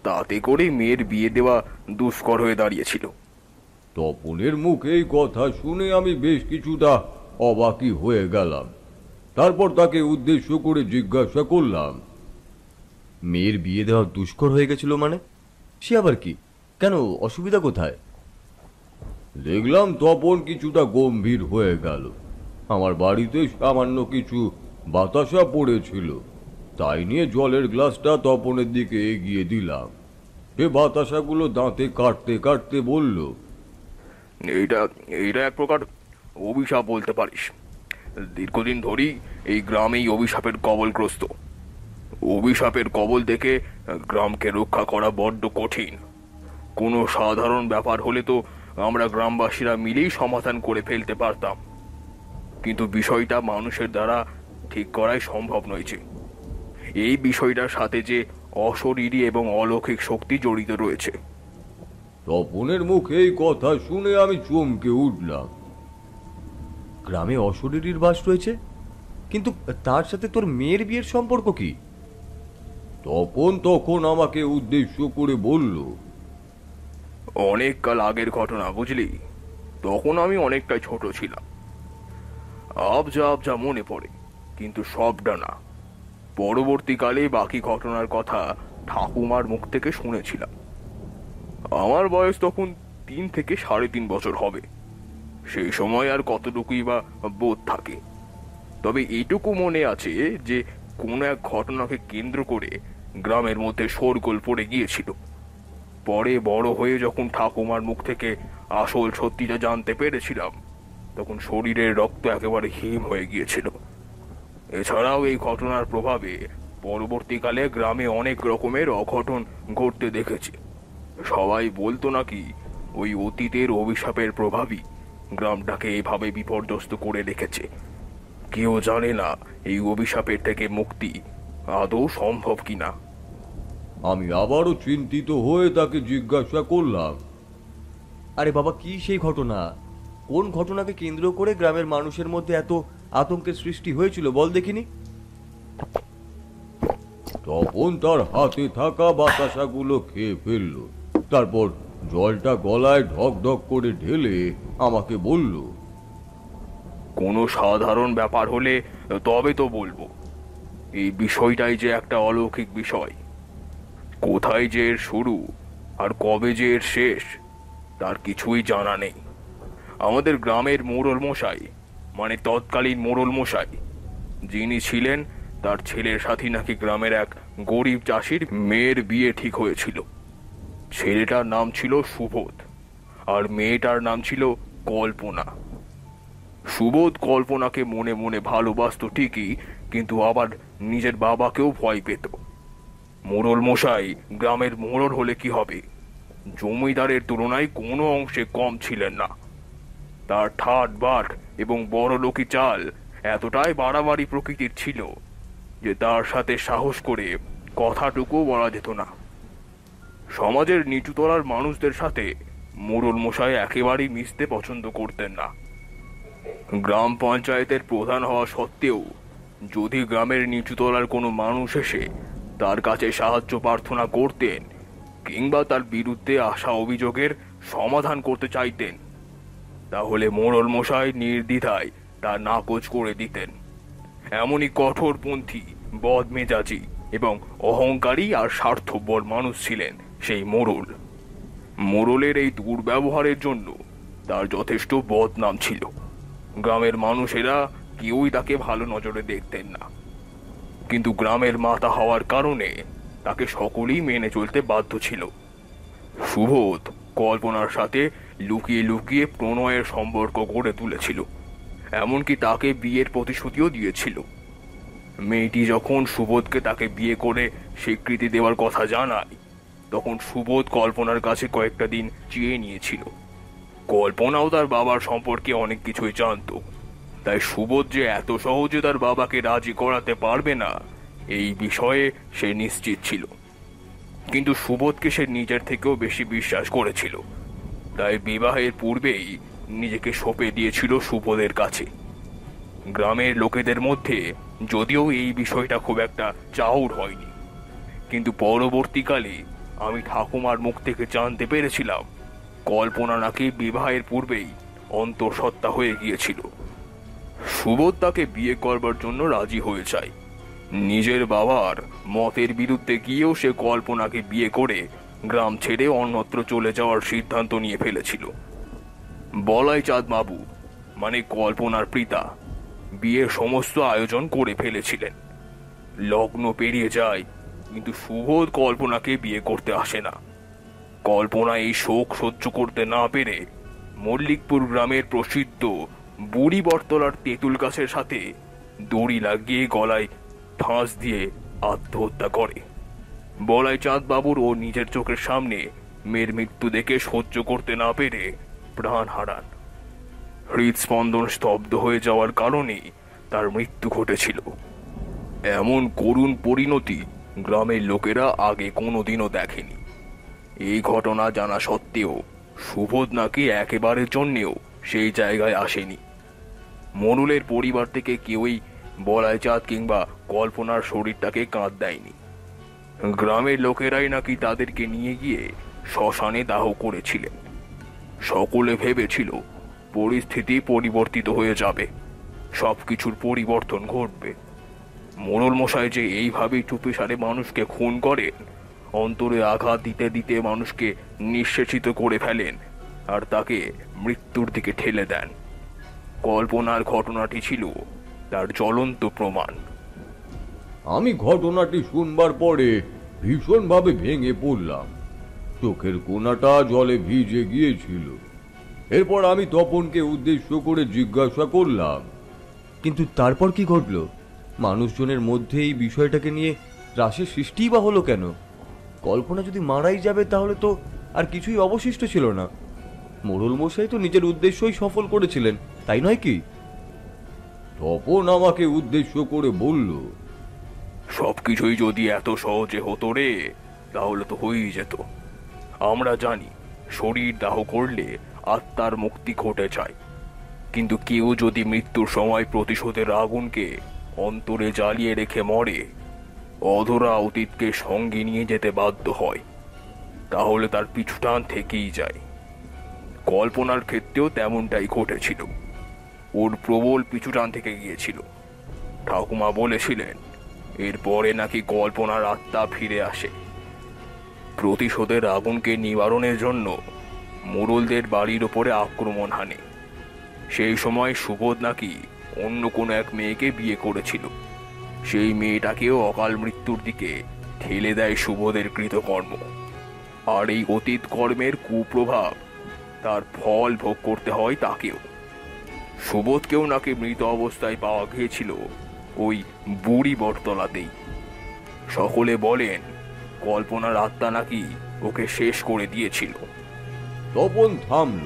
তাতে করে মেয়ের বিয়ে দেওয়া দুষ্কর হয়ে দাঁড়িয়েছিল। তপনের মুখে এই কথা শুনে আমি বেশ কিছুটা অবাকই হয়ে গেলাম। তারপর তাকে উদ্দেশ্য করে জিজ্ঞাসা করলাম, মেয়ের বিয়ে দেওয়া দুষ্কর হয়ে গেছিল মানে? সে আবার কি? কেন, অসুবিধা কোথায়? দেখলাম তপন কিছুটা গম্ভীর হয়ে গেল। আমার বাড়িতে সামান্য কিছু বাতাসা পড়েছিল, তাই নিয়ে জলের গ্লাসটা তপনের দিকে এগিয়ে দিলাম। সে বাতাসাগুলো দাঁতে কাটতে কাটতে বলল, এইটা এক প্রকার অভিশাপ বলতে পারিস। দীর্ঘদিন ধরেই এই গ্রামেই অভিশাপের কবলগ্রস্ত। অভিশাপের কবল থেকে গ্রামকে রক্ষা করা বড্ড কঠিন। কোনো সাধারণ ব্যাপার হলে তো আমরা গ্রামবাসীরা মিলেই সমাধান করে ফেলতে পারতাম, কিন্তু বিষয়টা মানুষের দ্বারা ঠিক করাই সম্ভব নয়। এই বিষয়টার সাথে যে অশরীরী এবং অলৌকিক শক্তি জড়িত রয়েছে। তপনের মুখে এই কথা শুনে আমি চমকে উঠলাম। গ্রামে অশরীরীর বাস রয়েছে, কিন্তু তার সাথে তোর মেয়ের বিয়ের সম্পর্ক কি? তপন তখন আমাকে উদ্দেশ্য করে বলল, অনেক কাল আগের ঘটনা, বুঝলি? তখন আমি অনেকটাই ছোট ছিলাম। আবজা মনে পড়ে, কিন্তু সবটা না। পরবর্তীকালে বাকি ঘটনার কথা ঠাকুমার মুখ থেকে শুনেছিলাম। আমার বয়স তখন 3 থেকে 3.5 বছর হবে। সেই সময় আর কতটুকুই বা বোধ থাকে। তবে এইটুকু মনে আছে যে কোনো এক ঘটনাকে কেন্দ্র করে গ্রামের মধ্যে শোরগোল পড়ে গিয়েছিল। পরে বড় হয়ে যখন ঠাকুমার মুখ থেকে আসল সত্যিটা জানতে পেরেছিলাম, তখন শরীরের রক্ত একেবারে হিম হয়ে গিয়েছিল। এছাড়াও এই ঘটনার প্রভাবে পরবর্তীকালে গ্রামে অনেক রকমের অঘটন ঘটতে দেখেছি। সবাই বলতো নাকি ওই অতীতের অভিশাপের প্রভাবই গ্রামটাকে এভাবে বিপর্যস্ত করে রেখেছে। কেউ জানে না এই অভিশাপের থেকে মুক্তি আদৌ সম্ভব কিনা। আমি আবারও চিন্তিত হয়ে তাকে জিজ্ঞাসা করলাম, আরে বাবা, কি সেই ঘটনা? কোন ঘটনাকে কেন্দ্র করে গ্রামের মানুষের মধ্যে এত আতঙ্কের সৃষ্টি হয়েছিল বল দেখিনি? তখন তার হাতে থাকা বাতাসাগুলো খেয়ে ফেলল। তারপর জলটা গলায় ঢক ঢক করে ঢেলে আমাকে বলল, কোনো সাধারণ ব্যাপার হলে তবে তো বলবো। এই বিষয়টাই যে একটা অলৌকিক বিষয়। কোথায় যে এর শুরু আর কবে যে এর শেষ তার কিছুই জানা নেই। আমাদের গ্রামের মোড়ল মশাই, মানে তৎকালীন মোড়ল মশাই যিনি ছিলেন, তার ছেলের সাথে নাকি গ্রামের এক গরিব চাষির মেয়ের বিয়ে ঠিক হয়েছিল। ছেলেটার নাম ছিল সুবোধ আর মেয়েটার নাম ছিল কল্পনা। সুবোধ কল্পনাকে মনে মনে ভালোবাসতো ঠিকই, কিন্তু আবার নিজের বাবাকেও ভয় পেত। মোড়ল মশাই গ্রামের মোড়ল হলে কি হবে, জমিদারের তুলনায় কোনো অংশে কম ছিলেন না। তার ঠাট বাট এবং বড়লোকি চাল এতটাই বাড়াবাড়ি প্রকৃতির ছিল যে তার সাথে সাহস করে কথাটুকু বলা যেত না। সমাজের নিচুতলার মানুষদের সাথে মোড়ল মশাই একেবারেই মিশতে পছন্দ করতেন না। গ্রাম পঞ্চায়েতের প্রধান হওয়া সত্ত্বেও যদি গ্রামের নিচুতলার কোনো মানুষ এসে তার কাছে সাহায্য প্রার্থনা করতেন, কিংবা তার বিরুদ্ধে আসা অভিযোগের সমাধান করতে চাইতেন, তাহলে মোড়ল মশাই নির্দ্বিধায় তা নাকচ করে দিতেন। এমনই কঠোরপন্থী, বদমেজাজি এবং অহংকারী আর স্বার্থপর মানুষ ছিলেন সেই মোড়ল। মোড়লের এই দুর্ব্যবহারের জন্য তার যথেষ্ট বদনাম ছিল। গ্রামের মানুষেরা কেউই তাকে ভালো নজরে দেখতেন না, কিন্তু গ্রামের মাতা হওয়ার কারণে তাকে সকলেই মেনে চলতে বাধ্য ছিল। সুবোধ কল্পনার সাথে লুকিয়ে লুকিয়ে প্রণয়ের সম্পর্ক গড়ে তুলেছিল, এমনকি তাকে বিয়ের প্রতিশ্রুতিও দিয়েছিল। মেয়েটি যখন সুবোধকে তাকে বিয়ে করে স্বীকৃতি দেওয়ার কথা জানায়, তখন সুবোধ কল্পনার কাছে কয়েকটা দিন চেয়ে নিয়েছিল। কল্পনাও তার বাবার সম্পর্কে অনেক কিছুই জানত, তাই সুবোধ যে এত সহজে তার বাবাকে রাজি করাতে পারবে না এই বিষয়ে সে নিশ্চিত ছিল। কিন্তু সুবোধকে সে নিজের থেকেও বেশি বিশ্বাস করেছিল, তাই বিবাহের পূর্বেই নিজেকে সঁপে দিয়েছিল সুবোধের কাছে। গ্রামের লোকেদের মধ্যে যদিও এই বিষয়টা খুব একটা চাউর হয়নি, কিন্তু পরবর্তীকালে আমি ঠাকুমার মুখ থেকে জানতে পেরেছিলাম কল্পনা নাকি বিবাহের পূর্বেই অন্তঃসত্ত্বা হয়ে গিয়েছিল। সুবোধ তাকে বিয়ে করবার জন্য রাজি হয়ে যায়। নিজের বাবার মতের বিরুদ্ধে গিয়েও সে কল্পনাকে বিয়ে করে গ্রাম ছেড়ে অন্যত্র চলে যাওয়ার সিদ্ধান্ত নিয়ে ফেলেছিল। বলাই চাঁদ বাবু মানে কল্পনার পিতা বিয়ের সমস্ত আয়োজন করে ফেলেছিলেন। লগ্ন পেরিয়ে যায়, কিন্তু সুবোধ কল্পনাকে বিয়ে করতে আসে না। কল্পনা এই শোক সহ্য করতে না পেরে মল্লিকপুর গ্রামের প্রসিদ্ধ বুড়ি বটতলার তেঁতুল গাছের সাথে দড়ি লাগিয়ে গলায় ঠাঁস দিয়ে আত্মহত্যা করে। বলাই চাঁদ বাবুর ও নিজের চোখের সামনে মেয়ের মৃত্যু দেখে সহ্য করতে না পেরে প্রাণ হারান। হৃদস্পন্দন স্তব্ধ হয়ে যাওয়ার কারণেই তার মৃত্যু ঘটেছিল। এমন করুণ পরিণতি গ্রামের লোকেরা আগে কোনোদিনও দেখেনি। এই ঘটনা জানা সত্ত্বেও সুবোধ নাকি একেবারের জন্যেও সেই জায়গায় আসেনি। মোড়লের পরিবার থেকে কেউই বলাই চাঁদ কিংবা কল্পনার শরীরটাকে কাঁধ দেয়নি। গ্রামের লোকেরাই নাকি তাদেরকে নিয়ে গিয়ে শ্মশানে দাহ করেছিলেন। সকলে ভেবেছিল পরিস্থিতি পরিবর্তিত হয়ে যাবে, সবকিছুর পরিবর্তন ঘটবে। মোড়ল মশাই যে এইভাবেই চুপিসারে মানুষকে খুন করেন, অন্তরে আঘাত দিতে দিতে মানুষকে নিঃশেষিত করে ফেলেন আর তাকে মৃত্যুর দিকে ঠেলে দেন। কল্পনার ঘটনাটি ছিল তার জ্বলন্ত প্রমাণ। আমি ঘটনাটি শুনবার পরে ভীষণভাবে ভেঙে পড়লাম। চোখের কোণাটা জলে ভিজে গিয়েছিল। এরপর আমি তপনকে উদ্দেশ্য করে জিজ্ঞাসা করলাম, কিন্তু তারপর কি ঘটলো? মানুষজনের মধ্যে এই বিষয়টাকে নিয়ে ত্রাসের সৃষ্টিই বা হলো কেন? কল্পনা যদি মারাই যাবে তাহলে তো আর কিছুই অবশিষ্ট ছিল না। মোড়ল মশাই তো নিজের উদ্দেশ্যই সফল করেছিলেন, তাই নয় কি? তপন আমাকে উদ্দেশ্য করে বলল, সবকিছুই যদি এত সহজে হতো রে, তাহলে তো হয়েই যেত। আমরা জানি শরীর দাহ করলে আত্মার মুক্তি ঘটে যায়, কিন্তু কেউ যদি মৃত্যুর সময় প্রতিশোধের আগুনকে অন্তরে জ্বালিয়ে রেখে মরে, অধরা অতীতকে সঙ্গে নিয়ে যেতে বাধ্য হয়, তাহলে তার পিছুটান থেকেই যায়। কল্পনার ক্ষেত্রেও তেমনটাই ঘটেছিল। ওর প্রবল পিছুটান থেকে গিয়েছিল। ঠাকুমা বলেছিলেন এরপরে নাকি কল্পনার আত্মা ফিরে আসে। প্রতিশোধের আগুনকে নিবারণের জন্য মোড়লদের বাড়ির ওপরে আক্রমণ হানে। সেই সময় সুবোধ নাকি অন্য কোনো এক মেয়েকে বিয়ে করেছিল। সেই মেয়েটাকেও অকাল মৃত্যুর দিকে ঠেলে দেয় সুবোধের কৃতকর্ম। আর এই অতীত কর্মের কুপ্রভাব, তার ফল ভোগ করতে হয় তাকেও। সুবোধকেও নাকি মৃত অবস্থায় পাওয়া গিয়েছিল ওই বুড়ি বটতলাতেই। সকলে বলেন কল্পনার আত্মা নাকি ওকে শেষ করে দিয়েছিল। তপন থামল।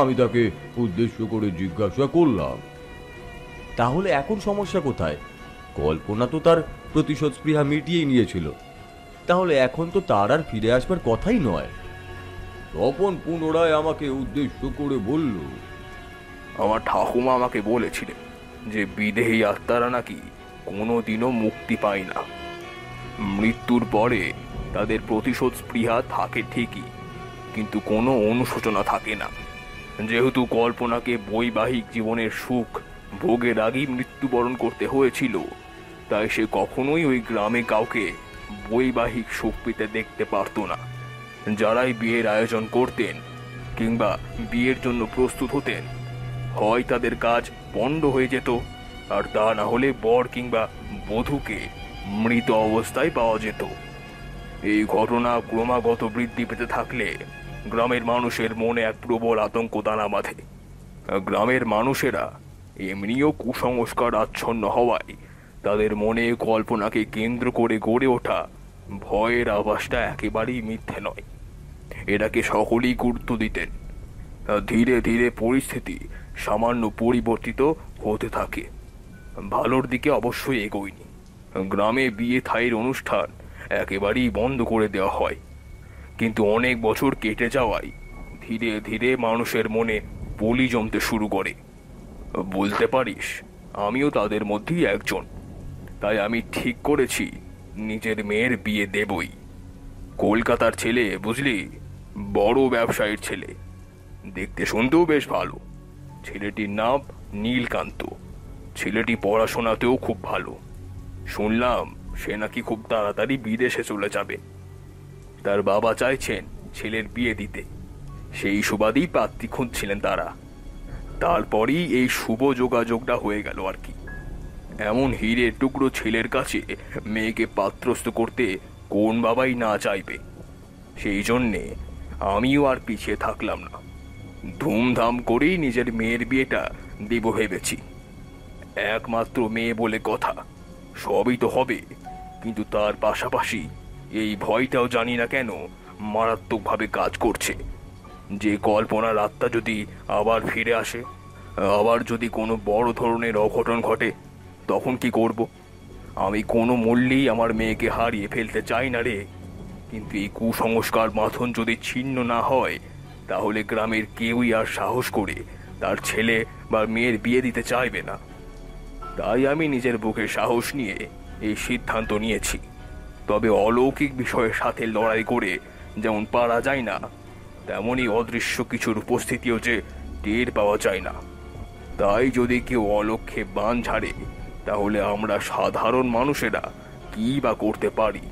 আমি তাকে উদ্দেশ্য করে জিজ্ঞাসা করলাম, তাহলে এখন সমস্যা কোথায়? কল্পনা তো তার প্রতিশোধ স্পৃহা মিটিয়েই নিয়েছিল, তাহলে এখন তো তার আর ফিরে আসবার কথাই নয়। তপন পুনরায় আমাকে উদ্দেশ্য করে বলল, আমার ঠাকুমা আমাকে বলেছিলেন যে বিদেহী আত্মারা নাকি কোনোদিনও মুক্তি পায় না। মৃত্যুর পরে তাদের প্রতিশোধ স্পৃহা থাকে ঠিকই, কিন্তু কোনো অনুশোচনা থাকে না। যেহেতু কল্পনাকে বৈবাহিক জীবনের সুখ ভোগের আগেই মৃত্যুবরণ করতে হয়েছিল, তাই সে কখনোই ওই গ্রামে কাউকে বৈবাহিক সুখ পেতে দেখতে পারত না। যারাই বিয়ের আয়োজন করতেন কিংবা বিয়ের জন্য প্রস্তুত হতেন, হয় তাদের কাজ পণ্ড হয়ে যেত, আর তা না হলে বর কিংবা বধূকে মৃত অবস্থায় পাওয়া যেত। এই ঘটনা ক্রমাগত বৃদ্ধি পেতে থাকলে গ্রামের মানুষের মনে এক প্রবল আতঙ্ক দানা বাঁধে। গ্রামের মানুষেরা এমনিও কুসংস্কার আচ্ছন্ন হওয়ায় তাদের মনে কল্পনাকে কেন্দ্র করে গড়ে ওঠা ভয়ের আভাসটা একেবারেই মিথ্যে নয়। এটাকে সকলেই গুরুত্ব দিতেন। ধীরে ধীরে পরিস্থিতি সামান্য পরিবর্তিত হতে থাকে, ভালোর দিকে অবশ্যই এগোয়নি। গ্রামে বিয়ে থাইয়ের অনুষ্ঠান একেবারেই বন্ধ করে দেওয়া হয়, কিন্তু অনেক বছর কেটে যাওয়ায় ধীরে ধীরে মানুষের মনে বলি জমতে শুরু করে। বলতে পারিস আমিও তাদের মধ্যেই একজন। তাই আমি ঠিক করেছি নিজের মেয়ের বিয়ে দেবই। কলকাতার ছেলে, বুঝলি, বড় ব্যবসায়ীর ছেলে, দেখতে শুনতেও বেশ ভালো। ছেলেটির নাম নীলকান্ত। ছেলেটি পড়াশোনাতেও খুব ভালো। শুনলাম সে নাকি খুব তাড়াতাড়ি বিদেশে চলে যাবে। তার বাবা চাইছেন ছেলের বিয়ে দিতে, সেই সুবাদেই পাত্রী খুঁজছিলেন তারা। তারপরই এই শুভ যোগাযোগটা হয়ে গেল আর কি। এমন হীরের টুকরো ছেলের কাছে মেয়েকে পাত্রস্থ করতে কোন বাবাই না চাইবে। সেই জন্যে আমিও আর পিছিয়ে থাকলাম না, ধুমধাম করেই নিজের মেয়ের বিয়েটা দেব ভেবেছি। একমাত্র মেয়ে বলে কথা, সবই তো হবে, কিন্তু তার পাশাপাশি এই ভয়টাও জানি না কেন মারাত্মকভাবে কাজ করছে যে কল্পনার আত্মা যদি আবার ফিরে আসে, আবার যদি কোনো বড় ধরনের অঘটন ঘটে, তখন কি করব? আমি কোনো মূল্যেই আমার মেয়েকে হারিয়ে ফেলতে চাই না রে। কিন্তু এই কুসংস্কার মাথন যদি ছিন্ন না হয়, তাহলে গ্রামের কেউই আর সাহস করে তার ছেলে বা মেয়ের বিয়ে দিতে চাইবে না। তাই আমি নিজের বুকে সাহস নিয়ে এই সিদ্ধান্ত নিয়েছি। তবে অলৌকিক বিষয়ের সাথে লড়াই করে যেমন পারা যায় না, তেমনই অদৃশ্য কিছুর উপস্থিতিও যে টের পাওয়া যায় না। তাই যদি কেউ অলক্ষ্যে বান ঝাড়ে, তাহলে আমরা সাধারণ মানুষেরা কি বা করতে পারি?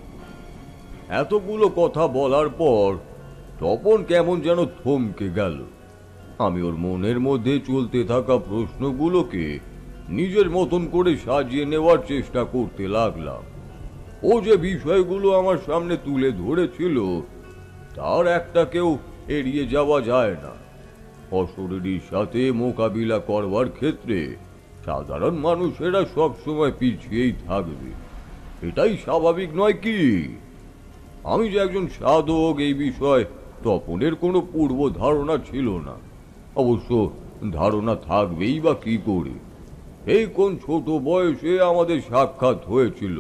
এতগুলো কথা বলার পর তপন কেমন যেন থমকে গেল। আমি ওর মনের মধ্যে চলতে থাকা প্রশ্নগুলোকে নিজের মতন করে সাজিয়ে নেওয়ার চেষ্টা করতে লাগলাম। ও যে বিষয়গুলো আমার সামনে তুলে ধরেছিল, তার একটাকেও এড়িয়ে যাওয়া যায় না। অশরীরীর সাথে মোকাবিলা করবার ক্ষেত্রে সাধারণ মানুষেরা সবসময় পিছিয়েই থাকবে, এটাই স্বাভাবিক নয় কি? আমি যে একজন সাধক, এই বিষয়ে তপনের কোনো পূর্ব ধারণা ছিল না। অবশ্য ধারণা থাকবেই বা কি করে? এই কোন ছোট বয়সে আমাদের সাক্ষাৎ হয়েছিল,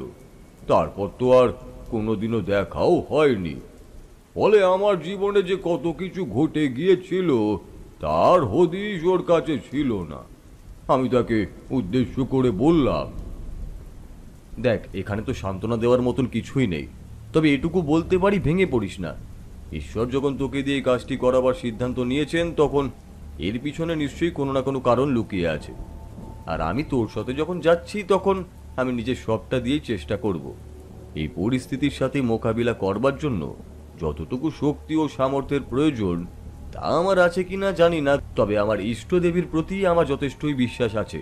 তারপর তো আর কোনোদিনও দেখাও হয়নি। ফলে আমার জীবনে যে কত কিছু ঘটে গিয়েছিল তার হদিশ ওর কাছে ছিল না। আমি তাকে উদ্দেশ্য করে বললাম, দেখ, এখানে তো সান্ত্বনা দেওয়ার মতন কিছুই নেই, তবে এটুকু বলতে পারি, ভেঙে পড়িস না। ঈশ্বর যখন তোকে দিয়ে এই কাজটি করাবার সিদ্ধান্ত নিয়েছেন, তখন এর পিছনে নিশ্চয়ই কোনো না কোনো কারণ লুকিয়ে আছে। আর আমি তোর সাথে যখন যাচ্ছি, তখন আমি নিজের সবটা দিয়েই চেষ্টা করব এই পরিস্থিতির সাথে মোকাবিলা করবার জন্য। যতটুকু শক্তি ও সামর্থ্যের প্রয়োজন তা আমার আছে কিনা জানি না, তবে আমার ইষ্ট দেবীর প্রতি আমার যথেষ্টই বিশ্বাস আছে।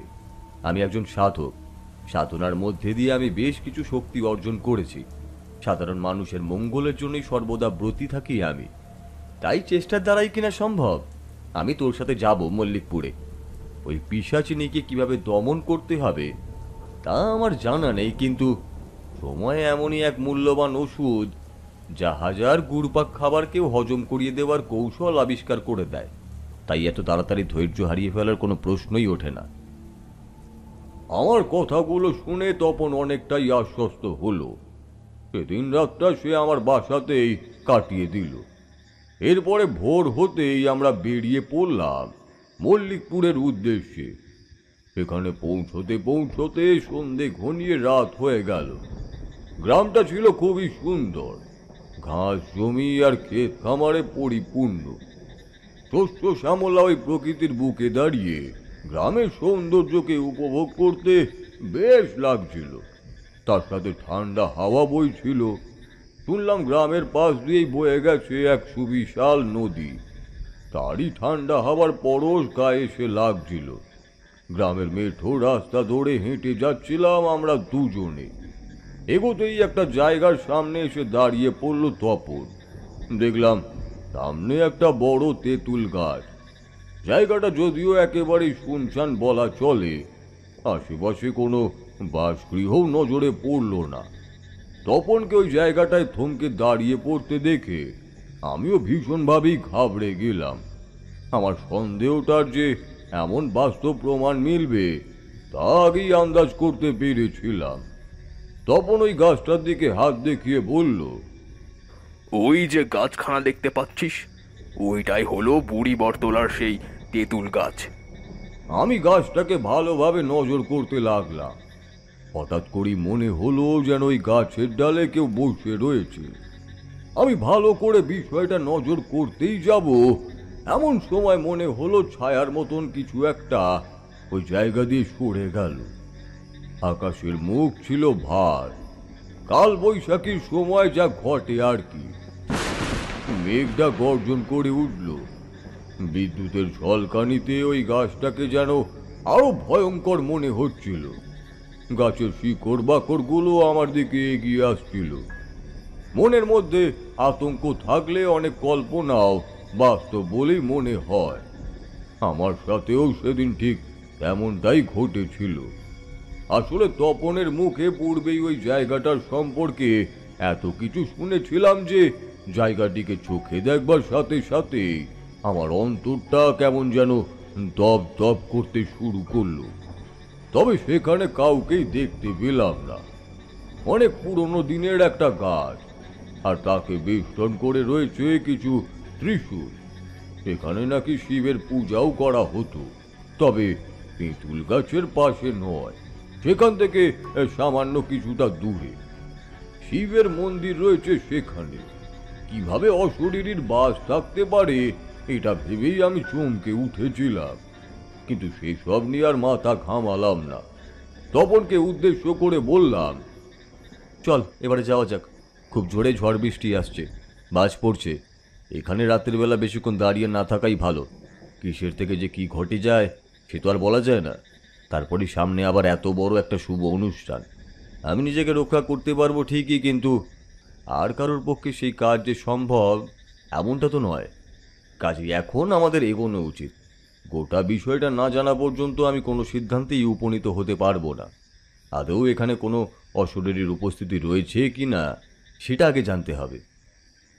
আমি একজন সাধক, সাধনার মধ্যে দিয়ে আমি বেশ কিছু শক্তি অর্জন করেছি। সাধারণ মানুষের মঙ্গলের জন্যই সর্বদা ব্রতী থাকি আমি। তাই চেষ্টার দ্বারাই কিনা সম্ভব আমি তোর সাথে যাব মল্লিকপুরে। ওই পিশাচিনীকে কিভাবে দমন করতে হবে তা আমার জানা নেই, কিন্তু সময় এমনই এক মূল্যবান ওষুধ যা হাজার গুড়পাক খাবারকেও হজম করিয়ে দেওয়ার কৌশল আবিষ্কার করে দেয়। তাই এত তাড়াতাড়ি ধৈর্য হারিয়ে ফেলার কোনো প্রশ্নই ওঠে না। আমার কথাগুলো শুনে তপন অনেকটাই আশ্বস্ত হলো। সেদিন রাতটা সে আমার বাসাতেই কাটিয়ে দিল। এরপরে ভোর হতেই আমরা বেরিয়ে পড়লাম মল্লিকপুরের উদ্দেশ্যে। সেখানে পৌঁছতে পৌঁছতে সন্ধে ঘনিয়ে রাত হয়ে গেল। গ্রামটা ছিল খুবই সুন্দর। ঘাস জমি আর ক্ষেত খামারে পরিপূর্ণ। শস্য শ্যামলা ওই প্রকৃতির বুকে দাঁড়িয়ে গ্রামের সৌন্দর্যকে উপভোগ করতে বেশ লাগছিল। তার সাথে ঠান্ডা হাওয়া বইছিল। শুনলাম গ্রামের পাশ দিয়েই বয়ে গেছে এক সুবিশাল নদী। তারই ঠান্ডা হাওয়ার পরশ গায়ে এসে লাগছিল। গ্রামের মেঠো রাস্তা ধরে হেঁটে যাচ্ছিলাম আমরা দুজনে। এগোতেই একটা জায়গার সামনে এসে দাঁড়িয়ে পড়ল তপন। দেখলাম সামনে একটা বড় তেঁতুল গাছ। জায়গাটা যদিও একেবারেই শুনশান বলা চলে, আশেপাশে কোনো বাসগৃহও নজরে পড়ল না। তপনকে ওই জায়গাটায় থমকে দাঁড়িয়ে পড়তে দেখে আমিও ভীষণভাবেই ঘাবড়ে গেলাম। আমার সন্দেহটার যে এমন বাস্তব প্রমাণ মিলবে তা আগেই আন্দাজ করতে পেরেছিলাম। তপন ওই গাছটার দিকে হাত দেখিয়ে বলল, ওই যে গাছখানা দেখতে পাচ্ছিস, ওইটাই হলো বুড়ি বটতলার সেই তেঁতুল গাছ। আমি গাছটাকে ভালোভাবে নজর করতে লাগলাম। হঠাৎ করেই মনে হলো যেন ওই গাছের ডালে কেউ বসে রয়েছে। আমি ভালো করে বিষয়টা নজর করতেই যাব, এমন সময় মনে হলো ছায়ার মতন কিছু একটা ওই জায়গা দিয়ে সরে গেল। আকাশের মুখ ছিল ভার, কাল বৈশাখীর সময় যা ঘটে আর কি। মেঘটা গর্জন করে উঠল। বিদ্যুতের ঝলকানিতে ওই গাছটাকে যেন আরো ভয়ঙ্কর মনে হচ্ছিল। গাছের শিকড় বাকড়গুলো আমার দিকে এগিয়ে আসছিল। মনের মধ্যে আতঙ্ক থাকলে অনেক কল্পনাও বাস্তব বলেই মনে হয়। আমার সাথেও সেদিন ঠিক তেমনটাই ঘটেছিল। আসলে তপনের মুখে পূর্বেই ওই জায়গাটার সম্পর্কে এত কিছু শুনেছিলাম যে জায়গাটিকে চোখে দেখবার সাথে সাথে আমার অন্তরটা কেমন যেন দপ দপ করতে শুরু করলো। তবে সেখানে কাউকেই দেখতে পেলাম না। অনেক পুরনো দিনের একটা গাছ, আর তাকে বেষ্টন করে রয়েছে কিছু ত্রিশূল। সেখানে নাকি শিবের পূজাও করা হতো, তবে তেঁতুল গাছের পাশে নয়, সেখান থেকে সামান্য কিছুটা দূরে। শিবের মন্দির রয়েছে সেখানে। কিভাবে অশরীরীর বাস থাকতে পারে এটা ভেবেই আমি চমকে উঠেছিলাম, কিন্তু সেসব নিয়ে আর মাথা ঘামালাম না। তপনকে উদ্দেশ্য করে বললাম, চল এবারে যাওয়া যাক। খুব জোরে ঝড় বৃষ্টি আসছে, বাজ পড়ছে। এখানে রাতের বেলা বেশিক্ষণ দাঁড়িয়ে না থাকাই ভালো। কিসের থেকে যে কি ঘটে যায় সে তো আর বলা যায় না। তারপরে সামনে আবার এত বড় একটা শুভ অনুষ্ঠান। আমি নিজেকে রক্ষা করতে পারবো ঠিকই, কিন্তু আর কারোর পক্ষে সেই কাজ যে সম্ভব এমনটা তো নয়। কাজে এখন আমাদের এগোনো উচিত। গোটা বিষয়টা না জানা পর্যন্ত আমি কোনো সিদ্ধান্তেই উপনীত হতে পারবো না। আদৌ এখানে কোনো অশরীরীর উপস্থিতি রয়েছে কি না সেটা আগে জানতে হবে।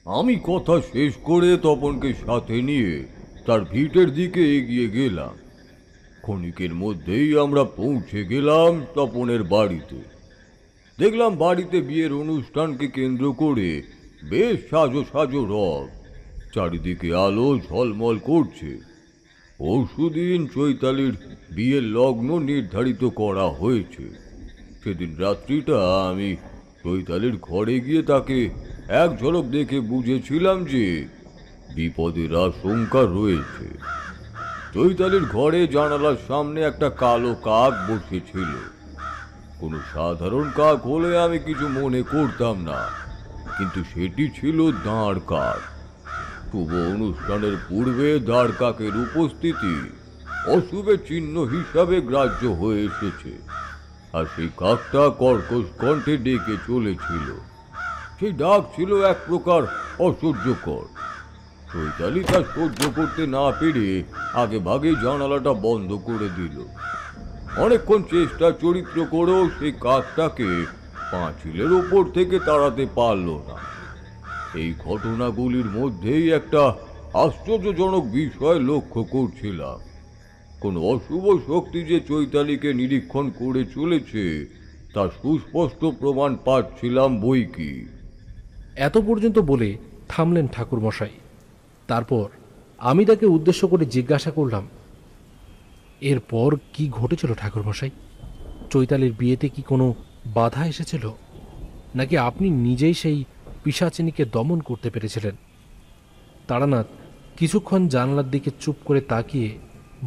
আমি কথা শেষ করে তপনকে সাথে নিয়ে তার ভিটের দিকে এগিয়ে গেলাম। ক্ষণিকের মধ্যেই আমরা পৌঁছে গেলাম তপনের বাড়িতে। দেখলাম বাড়িতে বিয়ের অনুষ্ঠানকে কেন্দ্র করে বেশ সাজো সাজো রব। চারিদিকে আলো ঝলমল করছে। পরশুদিন চৈতালির বিয়ের লগ্ন নির্ধারিত করা হয়েছে। সেদিন রাত্রিটা আমি চৈতালির ঘরে গিয়ে তাকে এক ঝলক দেখে বুঝেছিলাম যে বিপদের আশঙ্কা রয়েছে। চৈতালির ঘরে জানালার সামনে একটা কালো কাক বসেছিল। কোনো সাধারণ কাক হলে আমি কিছু মনে করতাম না, কিন্তু সেটি ছিল দাঁড় কাক। শুভ অনুষ্ঠানের পূর্বে দাঁড় কাকের উপস্থিতি অশুভের চিহ্ন হিসাবে গ্রাহ্য হয়ে এসেছে। আর সেই কাকটা কর্কশ কণ্ঠে ডেকে চলেছিল। সেই ডাক ছিল এক প্রকার অসহ্যকর। চৈতালি তা সহ্য করতে না পেরে আগে ভাগে জানালাটা বন্ধ করে দিল। অনেকক্ষণ চেষ্টা চরিত্র করেও সেই কাকটাকে পাঁচিলের ওপর থেকে তাড়াতে পারল না। এই ঘটনাগুলির মধ্যেই একটা আশ্চর্যজনক বিষয় লক্ষ্য করছিলাম। কোন অশুভ শক্তি যে চৈতালিকে নিরীক্ষণ করে চলেছে তার সুস্পষ্ট প্রমাণ পাচ্ছিলাম বই কি। এত পর্যন্ত বলে থামলেন ঠাকুরমশাই। তারপর আমি তাকে উদ্দেশ্য করে জিজ্ঞাসা করলাম, এরপর কি ঘটেছিল ঠাকুরমশাই? চৈতালির বিয়েতে কি কোনো বাধা এসেছিল, নাকি আপনি নিজেই সেই পিশাচিনীকে দমন করতে পেরেছিলেন। তারানাথ কিছুক্ষণ জানলার দিকে চুপ করে তাকিয়ে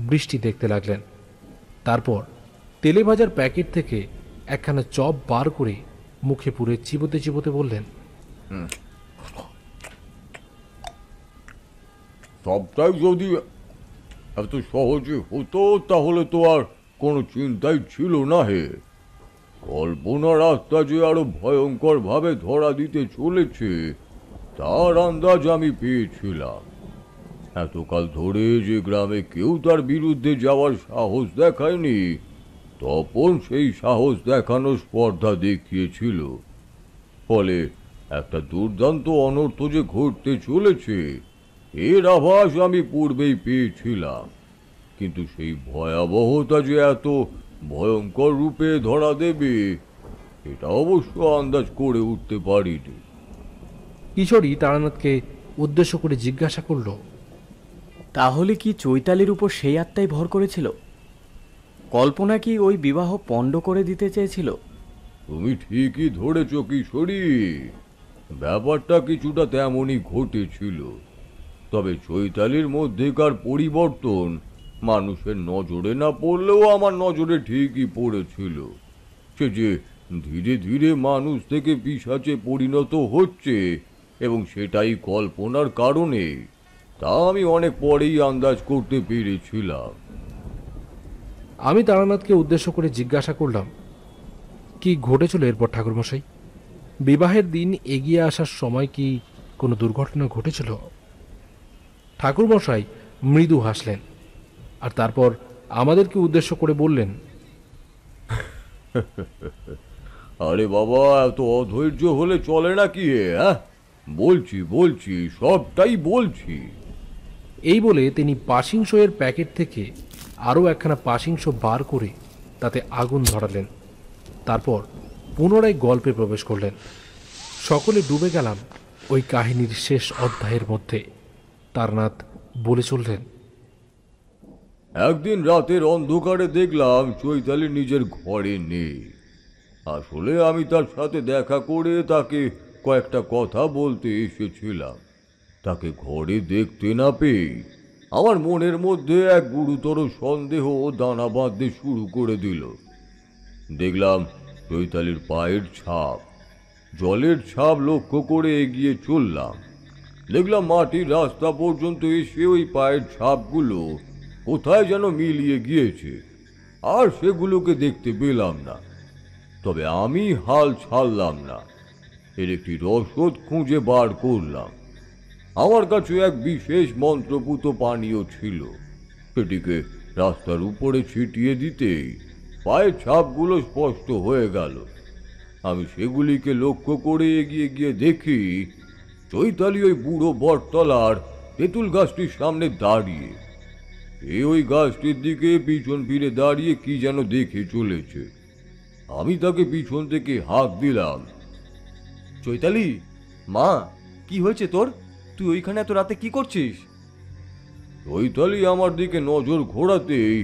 বৃষ্টি দেখতে লাগলেন। তারপর তেলে ভাজার প্যাকেট থেকে একখানা চপ বার করে মুখে পুরে চিবোতে চিবোতে বললেন, সবটাই যদি এত সহজে হতো তাহলে তো আর কোনো চিন্তাই ছিল না হে। কল্পনা রাস্তা যে আরো ভয়ঙ্কর ভাবে ধরা দিতে চলেছে তার আন্দাজ আমি পেয়েছিলাম। এতকাল ধরে যে গ্রামে কেউ তার বিরুদ্ধে যাওয়ার সাহস দেখায়নি, তপন সেই সাহস দেখানোর স্পর্ধা দেখিয়েছিল। ফলে একটা দুর্দান্ত অনর্থ যে ঘটতে চলেছে এর আভাস আমি পূর্বেই পেয়েছিলাম, কিন্তু সেই ভয়াবহতা যে এত ভয়ঙ্কর রূপে ধরা দেবে এটা অবশ্য আন্দাজ করে উঠতে পারিনি। কিশোরী তারানাথকে উদ্দেশ্য করে জিজ্ঞাসা করল, তাহলে কি চৈতালির উপর সেই আত্মাই ভর করেছিল? কল্পনা কি ওই বিবাহ পণ্ড করে দিতে চেয়েছিল? তুমি ঠিকই ধরেছ কিশোরী, ব্যাপারটা কিছুটা তেমনই ঘটেছিল। তবে চৈতালির মধ্যেকার পরিবর্তন মানুষের নজরে না পড়লেও আমার নজরে ঠিকই পড়েছিল। সে যে ধীরে ধীরে মানুষ থেকে পিশাচে পরিণত হচ্ছে এবং সেটাই কল্পনার কারণে, তা আমি অনেক পরেই আন্দাজ করতে পেরেছিলাম। আমি তারানাথকে উদ্দেশ্য করে জিজ্ঞাসা করলাম, কি ঘটেছিল এরপর ঠাকুরমশাই? বিবাহের দিন এগিয়ে আসার সময় কি কোনো দুর্ঘটনা ঘটেছিল? ঠাকুরমশাই মৃদু হাসলেন আর তারপর আমাদেরকে উদ্দেশ্য করে বললেন, আরে বাবা, এত অধৈর্য হলে চলে নাকি? বলছি বলছি সবটাই বলছি। এই বলে তিনি পাশিংশোয়ের প্যাকেট থেকে আরও একখানা পাশিংশো বার করে তাতে আগুন ধরালেন। তারপর পুনরায় গল্পে প্রবেশ করলেন। সকলে ডুবে গেলাম ওই কাহিনীর শেষ অধ্যায়ের মধ্যে। তারানাথ বলে চললেন, একদিন রাতের অন্ধকারে দেখলাম চৈতালি নিজের ঘরে নেই। আসলে আমি তার সাথে দেখা করে তাকে কয়েকটা কথা বলতে এসেছিলাম। তাকে ঘরে দেখতে না পেয়ে আমার মনের মধ্যে এক গুরুতর সন্দেহ দানা বাঁধতে শুরু করে দিল। দেখলাম চৈতালির পায়ের ছাপ, জলের ছাপ লক্ষ্য করে এগিয়ে চললাম। দেখলাম মাটির রাস্তা পর্যন্ত এসে ওই পায়ের ছাপগুলো কোথায় যেন মিলিয়ে গিয়েছে, আর সেগুলোকে দেখতে পেলাম না। তবে আমি হাল ছাড়লাম না, এর একটি রসদ খুঁজে বার করলাম। আমার কাছে এক বিশেষ মন্ত্রপুত পানীয় ছিল। সেটিকে রাস্তার উপরে ছিটিয়ে দিতেই পায়ের ছাপগুলো স্পষ্ট হয়ে গেল। আমি সেগুলিকে লক্ষ্য করে এগিয়ে গিয়ে দেখি চৈতালি ওই বুড়ো বটতলার তেঁতুল গাছটির সামনে দাঁড়িয়ে। ওই গাছটির দিকে পিছন ফিরে দাঁড়িয়ে কি যেন দেখে চলেছে। আমি তাকে পিছন থেকে হাঁক দিলাম, চৈতালি, মা, কি হয়েছে তোর? তুই ওইখানে এত রাতে কি করছিস? চৈতালি আমার দিকে নজর ঘোরাতেই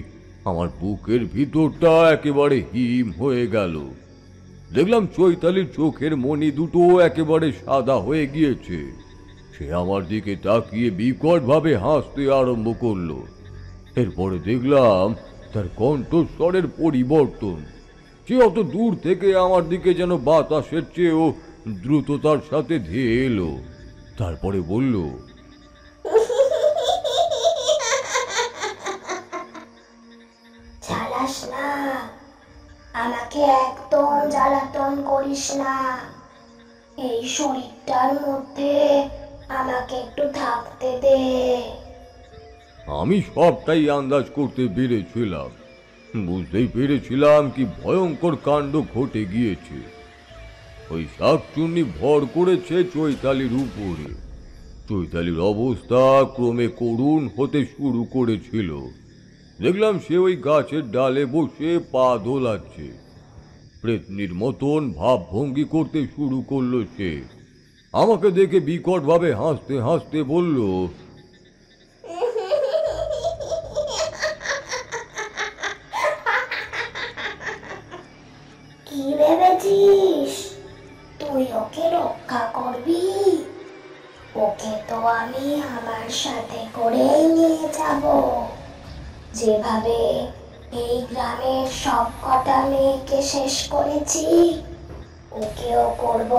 আমার বুকের ভিতরটা একেবারে হিম হয়ে গেল। দেখলাম চৈতালির চোখের মণি দুটো একেবারে সাদা হয়ে গিয়েছে। সে আমার দিকে তাকিয়ে বিকট ভাবে হাসতে আরম্ভ করলো। এরপরে দেখলাম তার কণ্ঠস্বরের পরিবর্তন। সে অত দূর থেকে আমার দিকে যেন বাতাসের চেয়েও দ্রুততার সাথে ধেয়ে এলো। তারপরে বলল, জ্বালাস না, আমাকে একদম জ্বালাতন করিস না। এই শরীরটার মধ্যে আমাকে একটু থাকতে দে। আমি সবটাই আন্দাজ করতে পেরেছিলাম। বুঝতেই পেরেছিলাম কি ভয়ঙ্কর কাণ্ড ঘটে গিয়েছে। ওই শাকচুন্নি ভর করেছে চৈতালির উপরে। চৈতালির অবস্থা ক্রমে করুণ হতে শুরু করেছিল। দেখলাম সে ওই গাছের ডালে বসে পা দোলাচ্ছে। প্রেতনির মতন ভাবভঙ্গি করতে শুরু করলো সে। আমাকে দেখে বিকট ভাবে হাসতে হাসতে বলল, কি ভেবেছিস তুই ওকে রক্ষা করবি? ওকে তো আমি আমার সাথে করেই নিয়ে যাব। যেভাবে এই গ্রামের সব কটা মেয়েকে শেষ করেছি, ওকেও করব।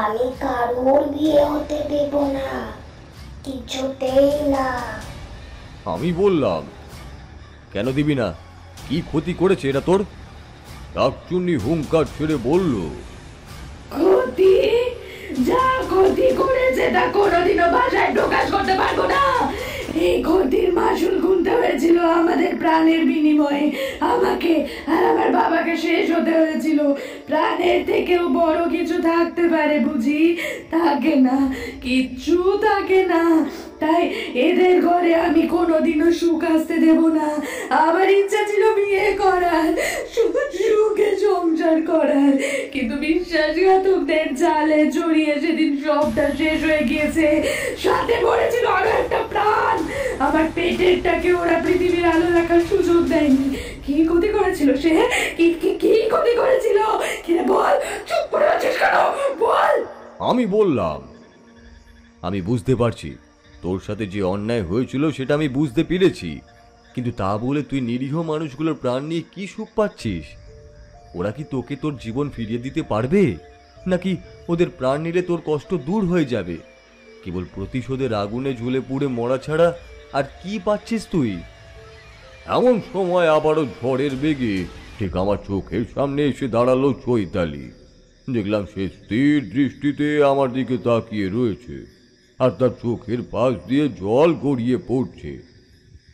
আমি কারোর বিয়ে হতে দেব না, কিছুতেই না। আমি বললাম, কেন দিবি না? কি ক্ষতি করেছে এরা তোর? শাকচুন্নি হুঙ্কার ছেড়ে বলল, ক্ষতি? যা ক্ষতি করেছে তা কোনোদিনও ভাষায় প্রকাশ করতে পারবো না। এই ক্ষতির মাসুল গুনতে হয়েছিল আমাদের প্রাণের বিনিময়ে। আমাকে আর আমার বাবাকে শেষ হতে হয়েছিল। প্রাণের থেকেও বড় কিছু থাকতে পারে বুঝি? থাকে না, কিচ্ছু থাকে না। তাই এদের ঘরে আমি কোনোদিনও সুখ আসতে দেব না। আমার ইচ্ছা ছিল বিয়ে করার, সুখে সংসার করার, কিন্তু বিশ্বাসঘাতকদের জালে জড়িয়ে সেদিন সবটা শেষ হয়ে গিয়েছে। সাথে পড়েছিল আরো একটা প্রাণ। আমার পেটেরটাকে ওরা পৃথিবীর আলো দেখার সুযোগ দেয়নি। কি ক্ষতি করেছিল সে? কি ক্ষতি করেছিল? কি বল? চুপ করে আছিস কেন? বল। আমি বললাম, আমি বুঝতে পারছি তোর সাথে যে অন্যায় হয়েছিল সেটা আমি বুঝতে পেরেছি, কিন্তু তা বলে তুই নিরীহ মানুষগুলোর প্রাণ নিয়ে কি সুখ পাচ্ছিস? ওরা কি তোকে তোর জীবন ফিরিয়ে দিতে পারবে, নাকি ওদের প্রাণ নিলে তোর কষ্ট দূর হয়ে যাবে? কেবল প্রতিশোধের আগুনে ঝুলে পুড়ে মরা ছাড়া আর কি পাচ্ছিস তুই? এমন সময় আবারও ঝড়ের বেগে ঠিক আমার চোখের সামনে এসে দাঁড়ালো চৈতালি। দেখলাম সে স্থির দৃষ্টিতে আমার দিকে তাকিয়ে রয়েছে, আর তার চোখের পাশ দিয়ে জল গড়িয়ে পড়ছে।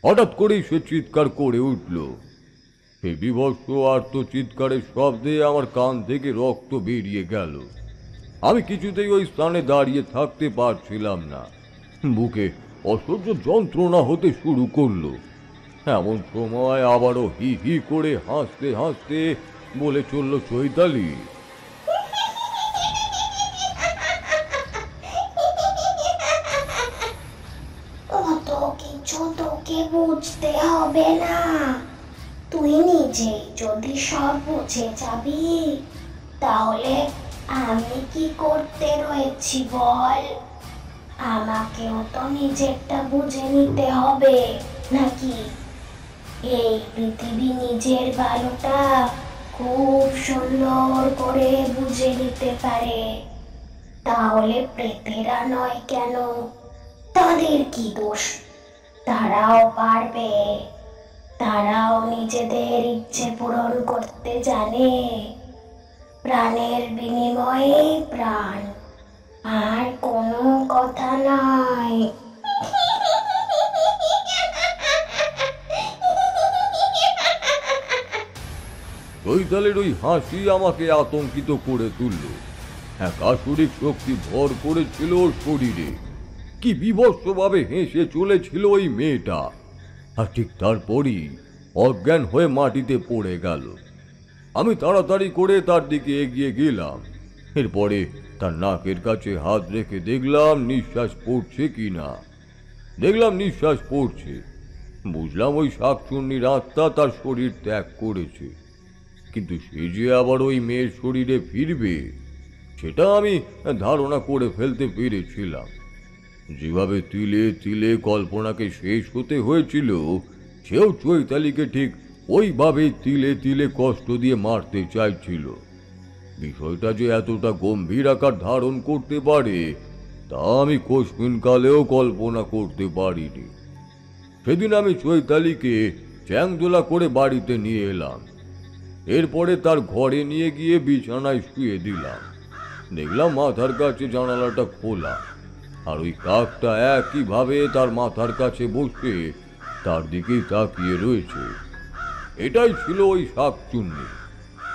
হঠাৎ করেই সে চিৎকার করে উঠল। সেই বিভৎস আর্ত চিৎকারের শব্দে আমার কান থেকে রক্ত বেরিয়ে গেল। আমি কিছুতেই ওই স্থানে দাঁড়িয়ে থাকতে পারছিলাম না। বুকে অসহ্য যন্ত্রণা হতে শুরু করলো। এমন সময় আবারও হি হি করে হাসতে হাসতে বলে চলল চৈতালি, অত কিছু তোকে বুঝতে হবে না। তুই নিজেই যদি সব বুঝে যাবি, তাহলে আমি কি করতে রয়েছি বল? আমাকেও তো নিজেরটা বুঝে নিতে হবে নাকি? এই পৃথিবী নিজের ভালোটা খুব সুন্দর করে বুঝে নিতে পারে। তাহলে প্রেতেরা নয় কেন? তাদের কি দোষ? তারাও পারবে। তারাও নিজেদের ইচ্ছে পূরণ করতে জানে। প্রাণের বিনিময়ে প্রাণ, আর কোনো কথা নয়। চৈতালির ওই হাসি আমাকে আতঙ্কিত করে তুলল। এক আসরিক শক্তি ভর করেছিল ওর শরীরে। কি বিভৎসভাবে হেসে চলেছিল ওই মেয়েটা, আর ঠিক তারপরই অজ্ঞান হয়ে মাটিতে পড়ে গেল। আমি তাড়াতাড়ি করে তার দিকে এগিয়ে গেলাম। এরপরে তার নাকের কাছে হাত রেখে দেখলাম নিঃশ্বাস পড়ছে কিনা। দেখলাম নিঃশ্বাস পড়ছে। বুঝলাম ওই শাকচুন্নির আত্মা তার শরীর ত্যাগ করেছে, কিন্তু সে যে আবার ওই মেয়ের শরীরে ফিরবে সেটা আমি ধারণা করে ফেলতে পেরেছিলাম। যেভাবে তিলে তিলে কল্পনাকে শেষ হতে হয়েছিল, সেও চৈতালিকে ঠিক ওইভাবে তিলে তিলে কষ্ট দিয়ে মারতে চাইছিল। বিষয়টা যে এতটা গম্ভীর আকার ধারণ করতে পারে তা আমি কোশমিন কালেও কল্পনা করতে পারিনি। সেদিন আমি চৈতালিকে চ্যাংদোলা করে বাড়িতে নিয়ে এলাম। এরপরে তার ঘরে নিয়ে গিয়ে বিছানায় শুয়ে দিলাম। দেখলাম মাথার কাছে জানালাটা খোলা, আর ওই কাকটা একইভাবে তার মাথার কাছে বসে তার দিকেই তাকিয়ে রয়েছে। এটাই ছিল ওই শাকচুন্নি।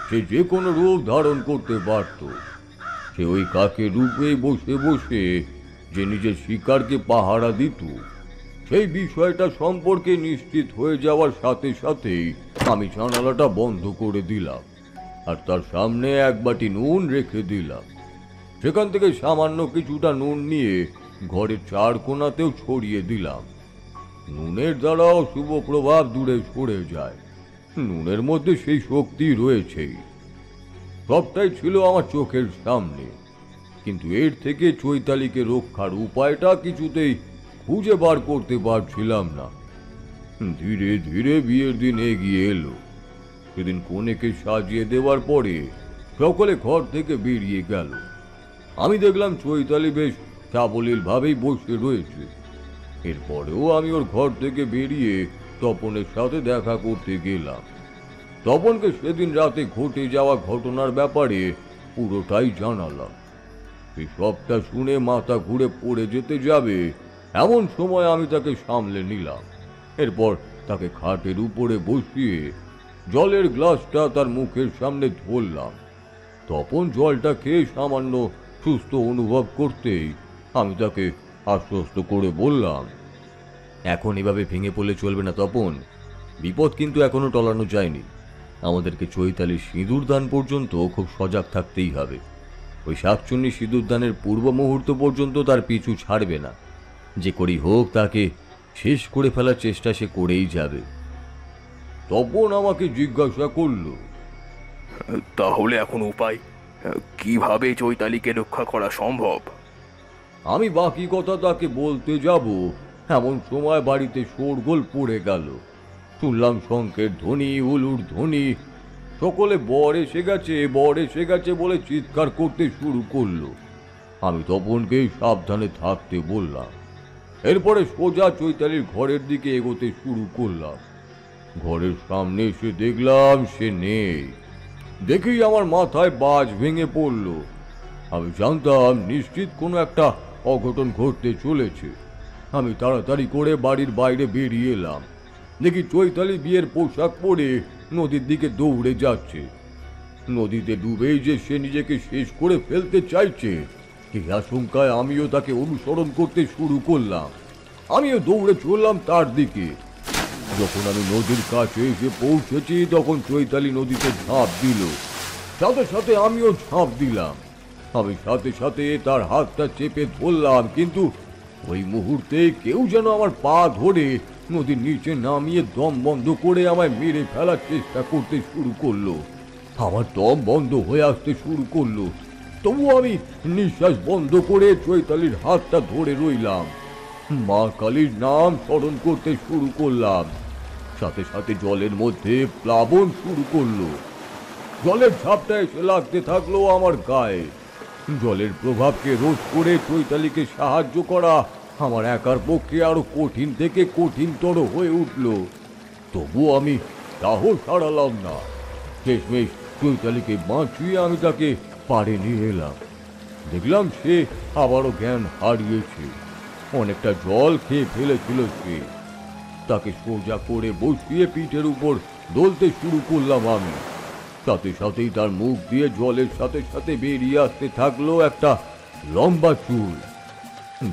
সে যে কোনো রূপ ধারণ করতে পারত। সে ওই কাকের রূপে বসে বসে যে নিজের শিকারকে পাহারা দিত, সেই বিষয়টা সম্পর্কে নিশ্চিত হয়ে যাওয়ার সাথে সাথেই আমি জানালাটা বন্ধ করে দিলাম, আর তার সামনে এক বাটি নুন রেখে দিলাম। সেখান থেকে সামান্য কিছুটা নুন নিয়ে ঘরের চার কোণাতেও ছড়িয়ে দিলাম। নুনের দ্বারা অশুভ প্রভাব দূরে সরে যায়। নুনের মধ্যে সেই শক্তি রয়েছেই। সবটাই ছিল আমার চোখের সামনে, কিন্তু এর থেকে চৈতালিকে রক্ষার উপায়টা কিছুতেই খুঁজে বার করতে পারছিলাম না। ধীরে ধীরে বিয়ের দিন এগিয়ে এলো। সেদিন কনেকে সাজিয়ে দেওয়ার পরে সকলে ঘর থেকে বেরিয়ে গেল। আমি দেখলাম চৈতালি বেশ সাবলীল ভাবেই বসে রয়েছে। এরপরেও আমি ওর ঘর থেকে বেরিয়ে তপনের সাথে দেখা করতে গেলাম। তপনকে সেদিন রাতে ঘটে যাওয়া ঘটনার ব্যাপারে পুরোটাই জানালাম। সে সবটা শুনে মাথা ঘুরে পড়ে যেতে যাবে এমন সময় আমি তাকে সামলে নিলাম। এরপর তাকে খাটের উপরে বসিয়ে জলের গ্লাসটা তার মুখের সামনে ধরলাম। তপন জলটা খেয়ে সামান্য সুস্থ অনুভব করতেই আমি তাকে আশ্বস্ত করে বললাম, এখন এভাবে ভেঙে পড়লে চলবে না তপন, বিপদ কিন্তু এখনো টলানো যায়নি। আমাদেরকে চৈতালির সিঁদুর দান পর্যন্ত খুব সজাগ থাকতেই হবে। ওই শাকচুন্নি সিঁদুর দানের পূর্ব মুহূর্ত পর্যন্ত তার পিছু ছাড়বে না। যে করেই হোক তাকে শেষ করে ফেলার চেষ্টা সে করেই যাবে। তপন আমাকে জিজ্ঞাসা করল, তাহলে এখন উপায় কিভাবে চৈতালিকে রক্ষা করা সম্ভব? আমি বাকি কথা তাকে বলতে যাব এমন সময় বাড়িতে শোরগোল পড়ে গেল। শুনলাম শঙ্খের ধ্বনি, উলুর ধ্বনি। সকলে বর এসে গেছে, বর এসে গেছে বলে চিৎকার করতে শুরু করলো। আমি তপনকে সাবধানে থাকতে বললাম। এরপরে সোজা চৈতালির ঘরের দিকে এগোতে শুরু করলাম। ঘরের সামনে এসে দেখলাম সে নেই। দেখেই আমার মাথায় বাজ ভেঙে পড়ল। আমি জানতাম নিশ্চিত কোনো একটা অঘটন ঘটতে চলেছে। আমি তাড়াতাড়ি করে বাড়ির বাইরে বেরিয়ে এলাম। দেখি চৈতালি বিয়ের পোশাক পরে নদীর দিকে দৌড়ে যাচ্ছে। নদীতে ডুবেই যে সে নিজেকে শেষ করে ফেলতে চাইছে, এই আশঙ্কায় আমিও তাকে অনুসরণ করতে শুরু করলাম। আমিও দৌড়ে চললাম তার দিকে। যখন আমি নদীর কাছে এসে পৌঁছেছি তখন চৈতালি নদীতে ঝাঁপ দিল। সাথে সাথে আমিও ঝাঁপ দিলাম। আমি সাথে সাথে তার হাতটা চেপে ধরলাম, কিন্তু ওই মুহূর্তে কেউ যেন আমার পা ধরে নদীর নিচে নামিয়ে দম বন্ধ করে আমায় মেরে ফেলার চেষ্টা করতে শুরু করলো। আমার দম বন্ধ হয়ে আসতে শুরু করলো। তবু আমি নিঃশ্বাস বন্ধ করে চৈতালির হাতটা ধরে রইলাম। মা কালীর নাম স্মরণ করতে শুরু করলাম। সাথে সাথে জলের মধ্যে প্লাবন শুরু করলো। জলের ঝাপটা এসে লাগতে থাকলো আমার গায়ে। জলের প্রভাবকে রোধ করে চৈতালিকে সাহায্য করা আমার একার পক্ষে আরো কঠিন থেকে কঠিনতর হয়ে উঠল। তবু আমি সাহস হারালাম না। শেষমেশ চৈতালিকে বাঁচিয়ে আমি তাকে পাড়ে নিয়ে এলাম। দেখলাম সে আবারও জ্ঞান হারিয়েছে। অনেকটা জল খেয়ে ফেলেছিল সে। তাকে সোজা করে বসিয়ে পিঠের উপর দোলতে শুরু করলাম আমি। সাথে সাথেই তার মুখ দিয়ে জলের সাথে সাথে বেরিয়ে আসতে থাকলো একটা লম্বা চুল।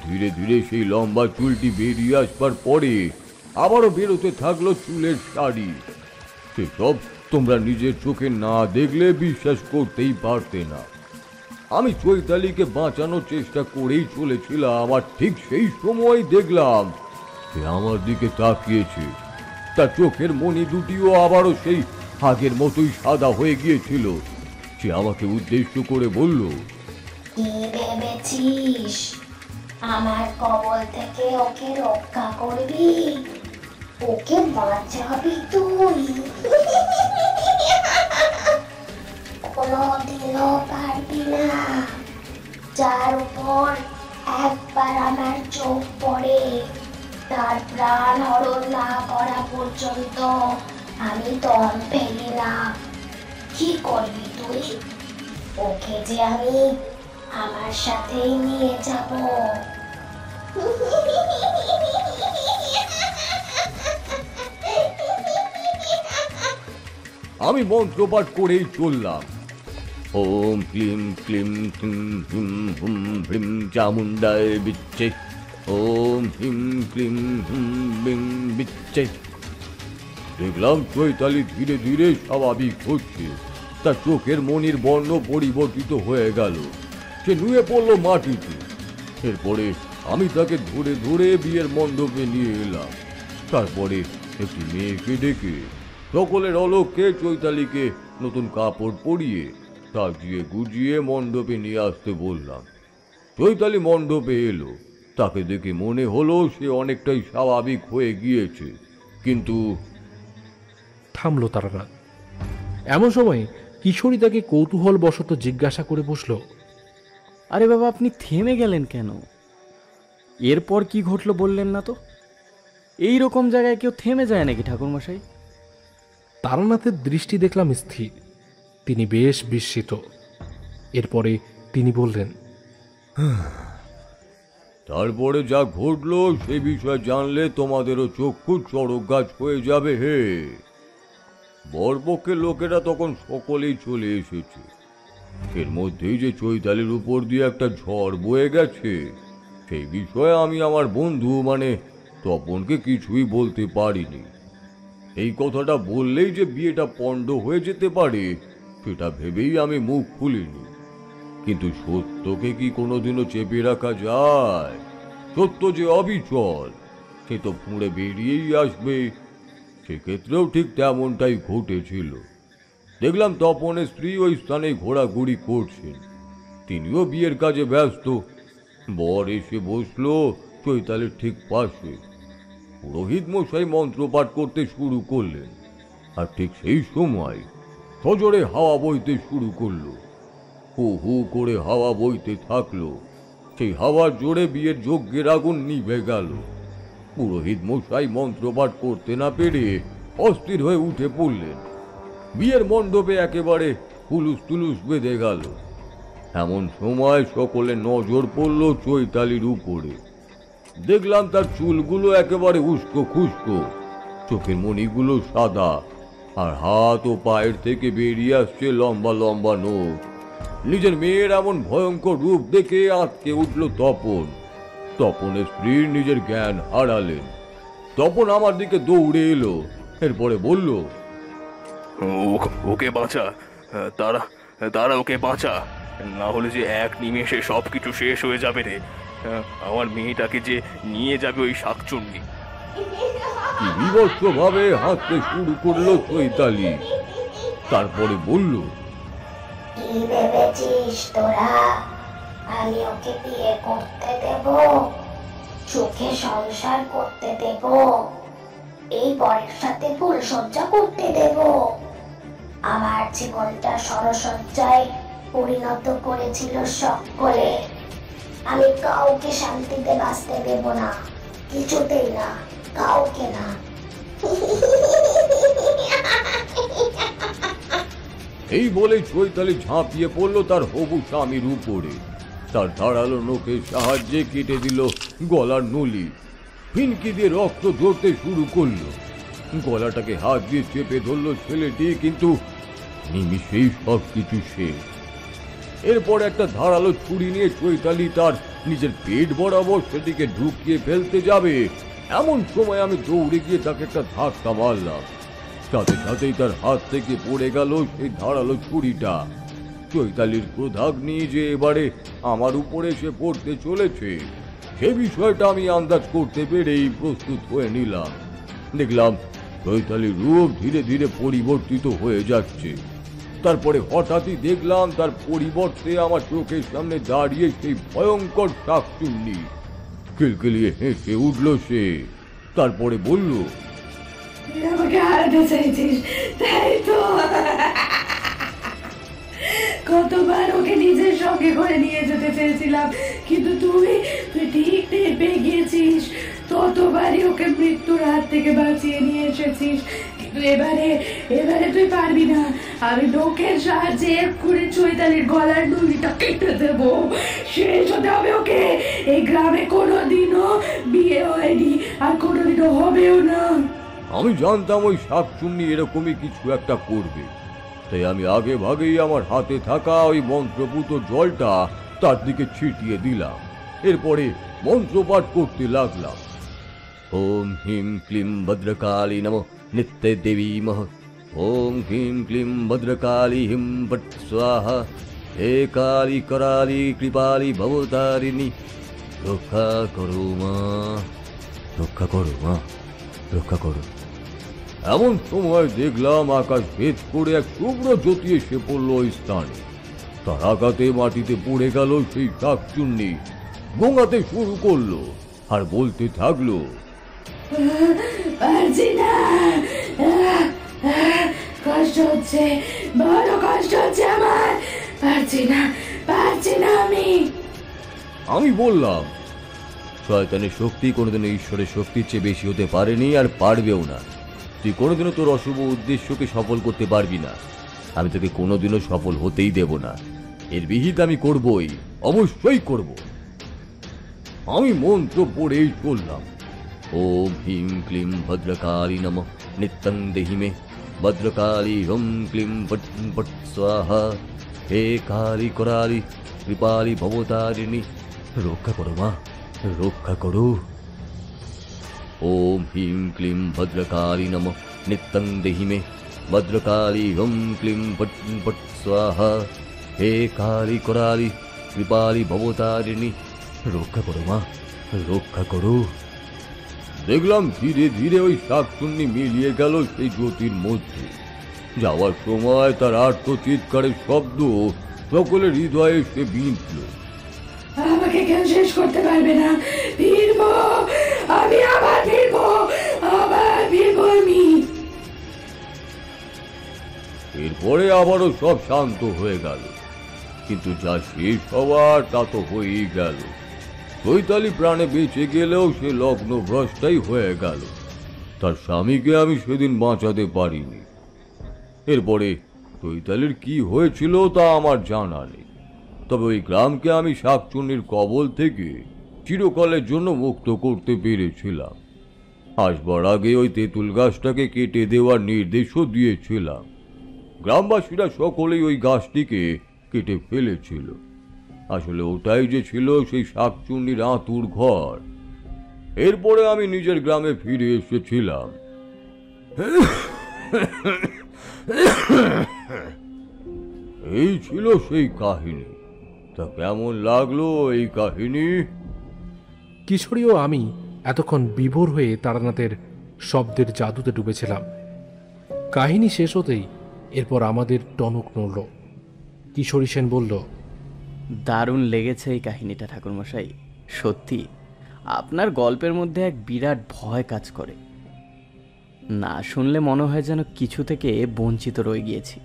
ধীরে ধীরে সেই লম্বা চুলটি বেরিয়ে আসবার পরে আবারও বেরোতে থাকলো চুলের শাড়ি। সেসব তোমরা নিজের চোখে না দেখলে বিশ্বাস করতেই পারতে না। আমি চৈতালিকে বাঁচানোর চেষ্টা করেই চলেছিলাম, আর ঠিক সেই সময় দেখলাম সে আমার দিকে তাকিয়েছে। তার চোখের মণি দুটিও আবারও সেই আগের মতোই সাদা হয়ে গিয়েছিল। সে আমাকে উদ্দেশ্য করে বলল, কি ভেবেছিস আমার কবল থেকে ওকে রক্ষা করবি? ওকে বাঁচাবি তুই? কোনোদিনও পারবি না। যার উপর একবার আমার চোখ পড়ে তার প্রাণ হরণ না করা পর্যন্ত আমি দম ফেলি না। কি করবি তুই? ওকে যে আমি আমার সাথেই নিয়ে যাব। আমি মন্ত্রপাঠ করেই চললাম। ওম ক্লিম ক্লিম ক্লিম হুম হুম হ্রিম চামুণ্ডায় বিচ্ছে। ওম হিম ক্লিম হুম বিং বিচ্ছে। দেখলাম চৈতালি ধীরে ধীরে স্বাভাবিক হচ্ছে। তার চোখের মনির বর্ণ পরিবর্তিত হয়ে গেল। সে নুয়ে পড়লো মাটিতে। এরপরে আমি তাকে ধরে ধরে বিয়ের মণ্ডপে নিয়ে এলাম। তারপরে একটি মেয়েকে ডেকে সকলের অলক্ষ্যে চৈতালিকে নতুন কাপড় পরিয়ে সাজিয়ে গুজিয়ে মণ্ডপে নিয়ে আসতে বললাম। চৈতালি মণ্ডপে এলো। তাকে দেখে মনে হলো সে অনেকটাই স্বাভাবিক হয়ে গিয়েছে, কিন্তু থামল তারানাথ। এমন সময় কিশোরী তাকে কৌতূহল বশত জিজ্ঞাসা করে বসল, আরে বাবা, আপনি থেমে গেলেন কেন? এরপর কি ঘটলো বললেন না তো? এই রকম জায়গায় কেউ থেমে যায় নাকি ঠাকুরমশাই? তারানাথের দৃষ্টি দেখলাম স্থির। তিনি বেশ বিস্মিত। এরপরে তিনি বললেন, তারপরে যা ঘটলো সে বিষয় জানলে তোমাদেরও চক্ষু চড়ক গাছ হয়ে যাবে হে। বরপক্ষের লোকেরা তখন সকলেই চলে এসেছে। এর মধ্যেই যে চৈতালির উপর দিয়ে একটা ঝড় বয়ে গেছে, সেই বিষয়ে আমি আমার বন্ধু মানে তপনকে কিছুই বলতে পারিনি। এই কথাটা বললেই যে বিয়েটা পণ্ড হয়ে যেতে পারে সেটা ভেবেই আমি মুখ খুলিনি। কিন্তু সত্যকে কি কোনোদিনও চেপে রাখা যায়? সত্য যে অবিচল, সে তো ফুঁড়ে বেরিয়েই আসবে। সেক্ষেত্রেও ঠিক তেমনটাই ঘটেছিল। দেখলাম তপনের স্ত্রী ওই স্থানে ঘোরাঘুরি করছেন। তিনিও বিয়ের কাজে ব্যস্ত। বর এসে বসলো চৈতালির ঠিক পাশে। পুরোহিত মশাই মন্ত্রপাঠ করতে শুরু করলেন, আর ঠিক সেই সময় সজোরে হাওয়া বইতে শুরু করলো। হু হু করে হাওয়া বইতে থাকলো। সেই হাওয়ার জোরে বিয়ের যজ্ঞের আগুন নিভে গেল। পুরোহিত মশাই মন্ত্রপাঠ করতে না পেরে অস্থির হয়ে উঠে পড়লেন। বিয়ের মণ্ডপে একেবারে হুলুস তুলুস বেঁধে গেল। এমন সময় সকলে নজর পড়ল চৈতালির উপরে। দেখলাম তার চুলগুলো একেবারে উস্কো খুস্কো, চোখের মণিগুলো সাদা, আর হাত ও পায়ের থেকে বেরিয়ে আসছে লম্বা লম্বা নখ। নিজের মেয়ের এমন ভয়ঙ্কর রূপ দেখে আঁতকে উঠল তপন। তপনের স্ত্রী নিজের জ্ঞান হারালেন। তপন আমার দিকে দৌড়ে এলো। এরপরে বলল, ওকে বাঁচা, তারা ওকে বাঁচা, না হলে যে এক নিমেষে সবকিছু শেষ হয়ে যাবে রে। আমার মেয়েটাকে যে নিয়ে যাবে ওই শাকচুন্নি। বিভৎস ভাবে হাঁটতে শুরু করলো চৈতালি। তারপরে বলল, কি ভেবেছিস তোরা আমি ওকে বিয়ে করতে দেব, সুখে সংসার করতে দেব, এই বরের সাথে ফুলসজ্জা করতে দেব? আমার জীবনটা সরসজ্জায় পরিণত করেছিল সকলে। আমি কাউকে শান্তিতে বাঁচতে দেব না, কিছুতেই না, কাউকে না। এই বলে চৈতালি ঝাঁপিয়ে পড়লো তার হবু স্বামীর উপরে। তার ধারালো নখের সাহায্যে কেটে দিল গলার নলি। ফিনকি দিয়ে রক্ত ঝরতে শুরু করলো। গলাটাকে হাত দিয়ে চেপে ধরলো ছেলেটি, কিন্তু নিমিষেই সবকিছু শেষ। এরপর একটা ধারালো ছুরি নিয়ে চৈতালি তার নিজের পেট বরাবর সেটিকে ঢুকিয়ে ফেলতে যাবে। এমন সময় আমি দৌড়ে গিয়ে তাকে একটা ধাক্কা মারলাম। সাথে সাথেই তার হাত থেকে পড়ে গেল সেই ধারালো ছুরিটা। চৈতালির ক্রোধাগ্নি যে এবারে আমার উপরে এসে পড়তে চলেছে, সে বিষয়টা আমি আন্দাজ করতে পেরেই প্রস্তুত হয়ে নিলাম। দেখলাম চৈতালির রূপ ধীরে ধীরে পরিবর্তিত হয়ে যাচ্ছে। তারপরে হঠাৎই দেখলাম তার পরিবর্তে আমার চোখের সামনে দাঁড়িয়ে সেই ভয়ঙ্কর শাকচুন্নি। কিলকিলিয়ে হেসে উঠল সে। তারপরে বলল, আমাকে হারাতে চাইছিস তাই তো? কতবার ওকে নিজের সঙ্গে করে নিয়ে যেতে চেয়েছিলাম, কিন্তু তুই ঠিক টের পেয়ে গিয়েছিস। ততবারই ওকে মৃত্যুর হাত থেকে বাঁচিয়ে নিয়ে এসেছিস, কিন্তু এবারে তুই পারবি না। আমি লোকের সাহায্যে করে চৈতালির গলার নলিটা কেটে দেবো, শেষ হতে হবে ওকে। এই গ্রামে কোনোদিনও বিয়ে হয়নি, আর কোনোদিনও হবেও না। আমি জানতাম ওই শাকচুন্নি এরকমই কিছু একটা করবে, তাই আমি আগে ভাগেই আমার হাতে থাকা ওই মন্ত্রপুত জলটা তার দিকে ছিটিয়ে দিলাম। এরপরে মন্ত্রপাঠ করতে লাগলাম। ওম হিম ক্লিম ভদ্রকালী নমঃ নিত্য দেবী মহ। ওম হিম ক্লিম ভদ্রকালী হিম পট স্বাহা। হে কালী করালী কৃপালী ভবতারিণী, রক্ষা করো মা, রক্ষা করো মা, রক্ষা করো। এমন সময় দেখলাম আকাশ ভেদ করে এক শুভ্র জ্যোতি এসে পড়ল ওই স্থানে। তার আঘাতে মাটিতে পড়ে গেল সেই শাকচুন্নি। গোঙাতে শুরু করলো আর বলতে থাকলো, পারছি না, কষ্ট হচ্ছে, বড় কষ্ট হচ্ছে আমার, পারছি না আমি বললাম, শয়তানের শক্তি কোনোদিনও ঈশ্বরের শক্তির চেয়ে বেশি হতে পারেনি আর পারবেও না। তুই কোনোদিনও তোর অশুভ উদ্দেশ্যকে সফল করতে পারবি না। আমি তোকে কোনোদিনও সফল হতেই দেব না। এর বিহিত আমি করবই, অবশ্যই করব। আমি মন্ত্র পড়েই চললাম। ওম হিম ক্লিম ভদ্রকালী নমঃ নিত্যং দেহি মে ভদ্রকালী ওম ক্লিম পট পট স্বাহা। হে কালী করালি কৃপালি ভবতারিণী, রক্ষা করো মা, রক্ষা করো। ওম হিম ক্লিম ভদ্রকালী নমঃ নিত্যং দেহি মে ভদ্রকালী ওম ক্লিম পট পট স্বাহা। হে কালী করালি কৃপালি ভবতারিণী, রক্ষা করো মা, রক্ষা করো। দেখলাম ধীরে ধীরে ওই শাকচুন্নি মিলিয়ে গেল সেই জ্যোতির মধ্যে। যাওয়ার সময় তার আর্তচিৎকারের শব্দ সকলের হৃদয়ে এসে বিঁধল। আমাকে কেউ শেষ করতে পারবে না, ফিরবো আমি, আবার ফিরবো আমি। এরপরে আবারও সব শান্ত হয়ে গেল, কিন্তু যা শেষ হওয়ার তা তো হয়েই গেল। চৈতালি প্রাণে বেঁচে গেলেও সে লগ্ন ভ্রষ্টাই হয়ে গেল। তার স্বামীকে আমি সেদিন বাঁচাতে পারিনি। এরপরে চৈতালির কি হয়েছিল তা আমার জানা নেই, তবে ওই গ্রামকে আমি শাকচুন্নির কবল থেকে চিরকালের জন্য মুক্ত করতে পেরেছিলাম। আসবার আগে ওই তেঁতুল গাছটাকে কেটে দেওয়ার নির্দেশও দিয়েছিলাম। গ্রামবাসীরা সকলেই ওই গাছটিকে কেটে ফেলেছিল। আসলে ওটাই যে ছিল সেই শাকচুন্নির আঁতুর ঘর। এরপরে আমি নিজের গ্রামে ফিরে এসেছিলাম। এই ছিল সেই কাহিনী। তা কেমন লাগলো এই কাহিনী? কিশোরী ও আমি এতক্ষণ বিভোর হয়ে তারানাথের শব্দের জাদুতে ডুবেছিলাম। কাহিনী শেষ হতেই এরপর আমাদের টনক নড়ল। কিশোরী সেন বলল, দারুণ লেগেছে এই কাহিনীটা ঠাকুরমশাই। সত্যি আপনার গল্পের মধ্যে এক বিরাট ভয় কাজ করে। না শুনলে মনে হয় যেন কিছু থেকে বঞ্চিত রয়ে গিয়েছি।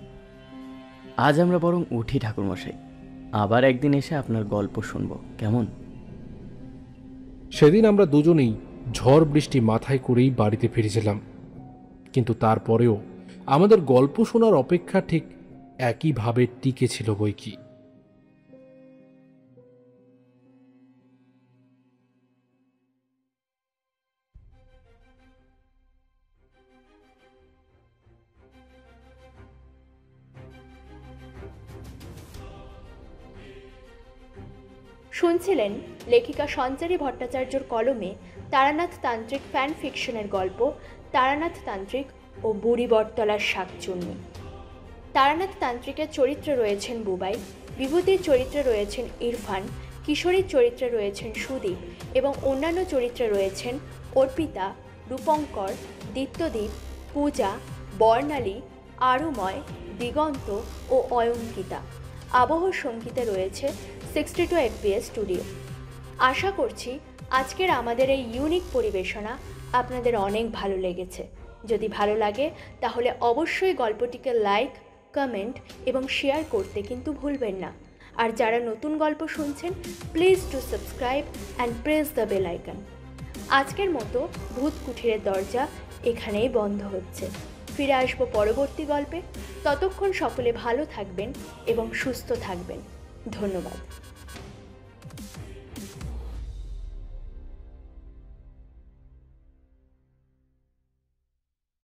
আজ আমরা বরং উঠি ঠাকুরমশাই, আবার একদিন এসে আপনার গল্প শুনব, কেমন? সেদিন আমরা দুজনেই ঝড় বৃষ্টি মাথায় করেই বাড়িতে ফিরেছিলাম, কিন্তু তারপরেও আমাদের গল্প শোনার অপেক্ষা ঠিক একইভাবে টিকে ছিল বই কি। শুনছিলেন লেখিকা সঞ্চারী ভট্টাচার্যর কলমে তারানাথ তান্ত্রিক ফ্যান ফিকশনের গল্প তারানাথ তান্ত্রিক ও বুড়ি বটতলার শাকচুন্নি। তারানাথ তান্ত্রিকের চরিত্রে রয়েছেন বুবাই, বিভূতির চরিত্রে রয়েছেন ইরফান, কিশোরীর চরিত্রে রয়েছেন সুদীপ এবং অন্যান্য চরিত্রে রয়েছেন অর্পিতা, রূপঙ্কর, দীপ্তদীপ, পূজা, বর্ণালী, আরুময়, দিগন্ত ও অয়ঙ্কিতা। আবহ সঙ্গীতে রয়েছে 62 FPS স্টুডিও। আশা করছি আজকের আমাদের এই ইউনিক পরিবেশনা আপনাদের অনেক ভালো লেগেছে। যদি ভালো লাগে তাহলে অবশ্যই গল্পটিকে লাইক, কমেন্ট এবং শেয়ার করতে কিন্তু ভুলবেন না। আর যারা নতুন গল্প শুনছেন, please do subscribe and press the bell icon. আজকের মতো ভূত কুঠিরের দরজা এখানেই বন্ধ হচ্ছে। ফিরে আসবো পরবর্তী গল্পে। ততক্ষণ সকলে ভালো থাকবেন এবং সুস্থ থাকবেন। ধন্যবাদ।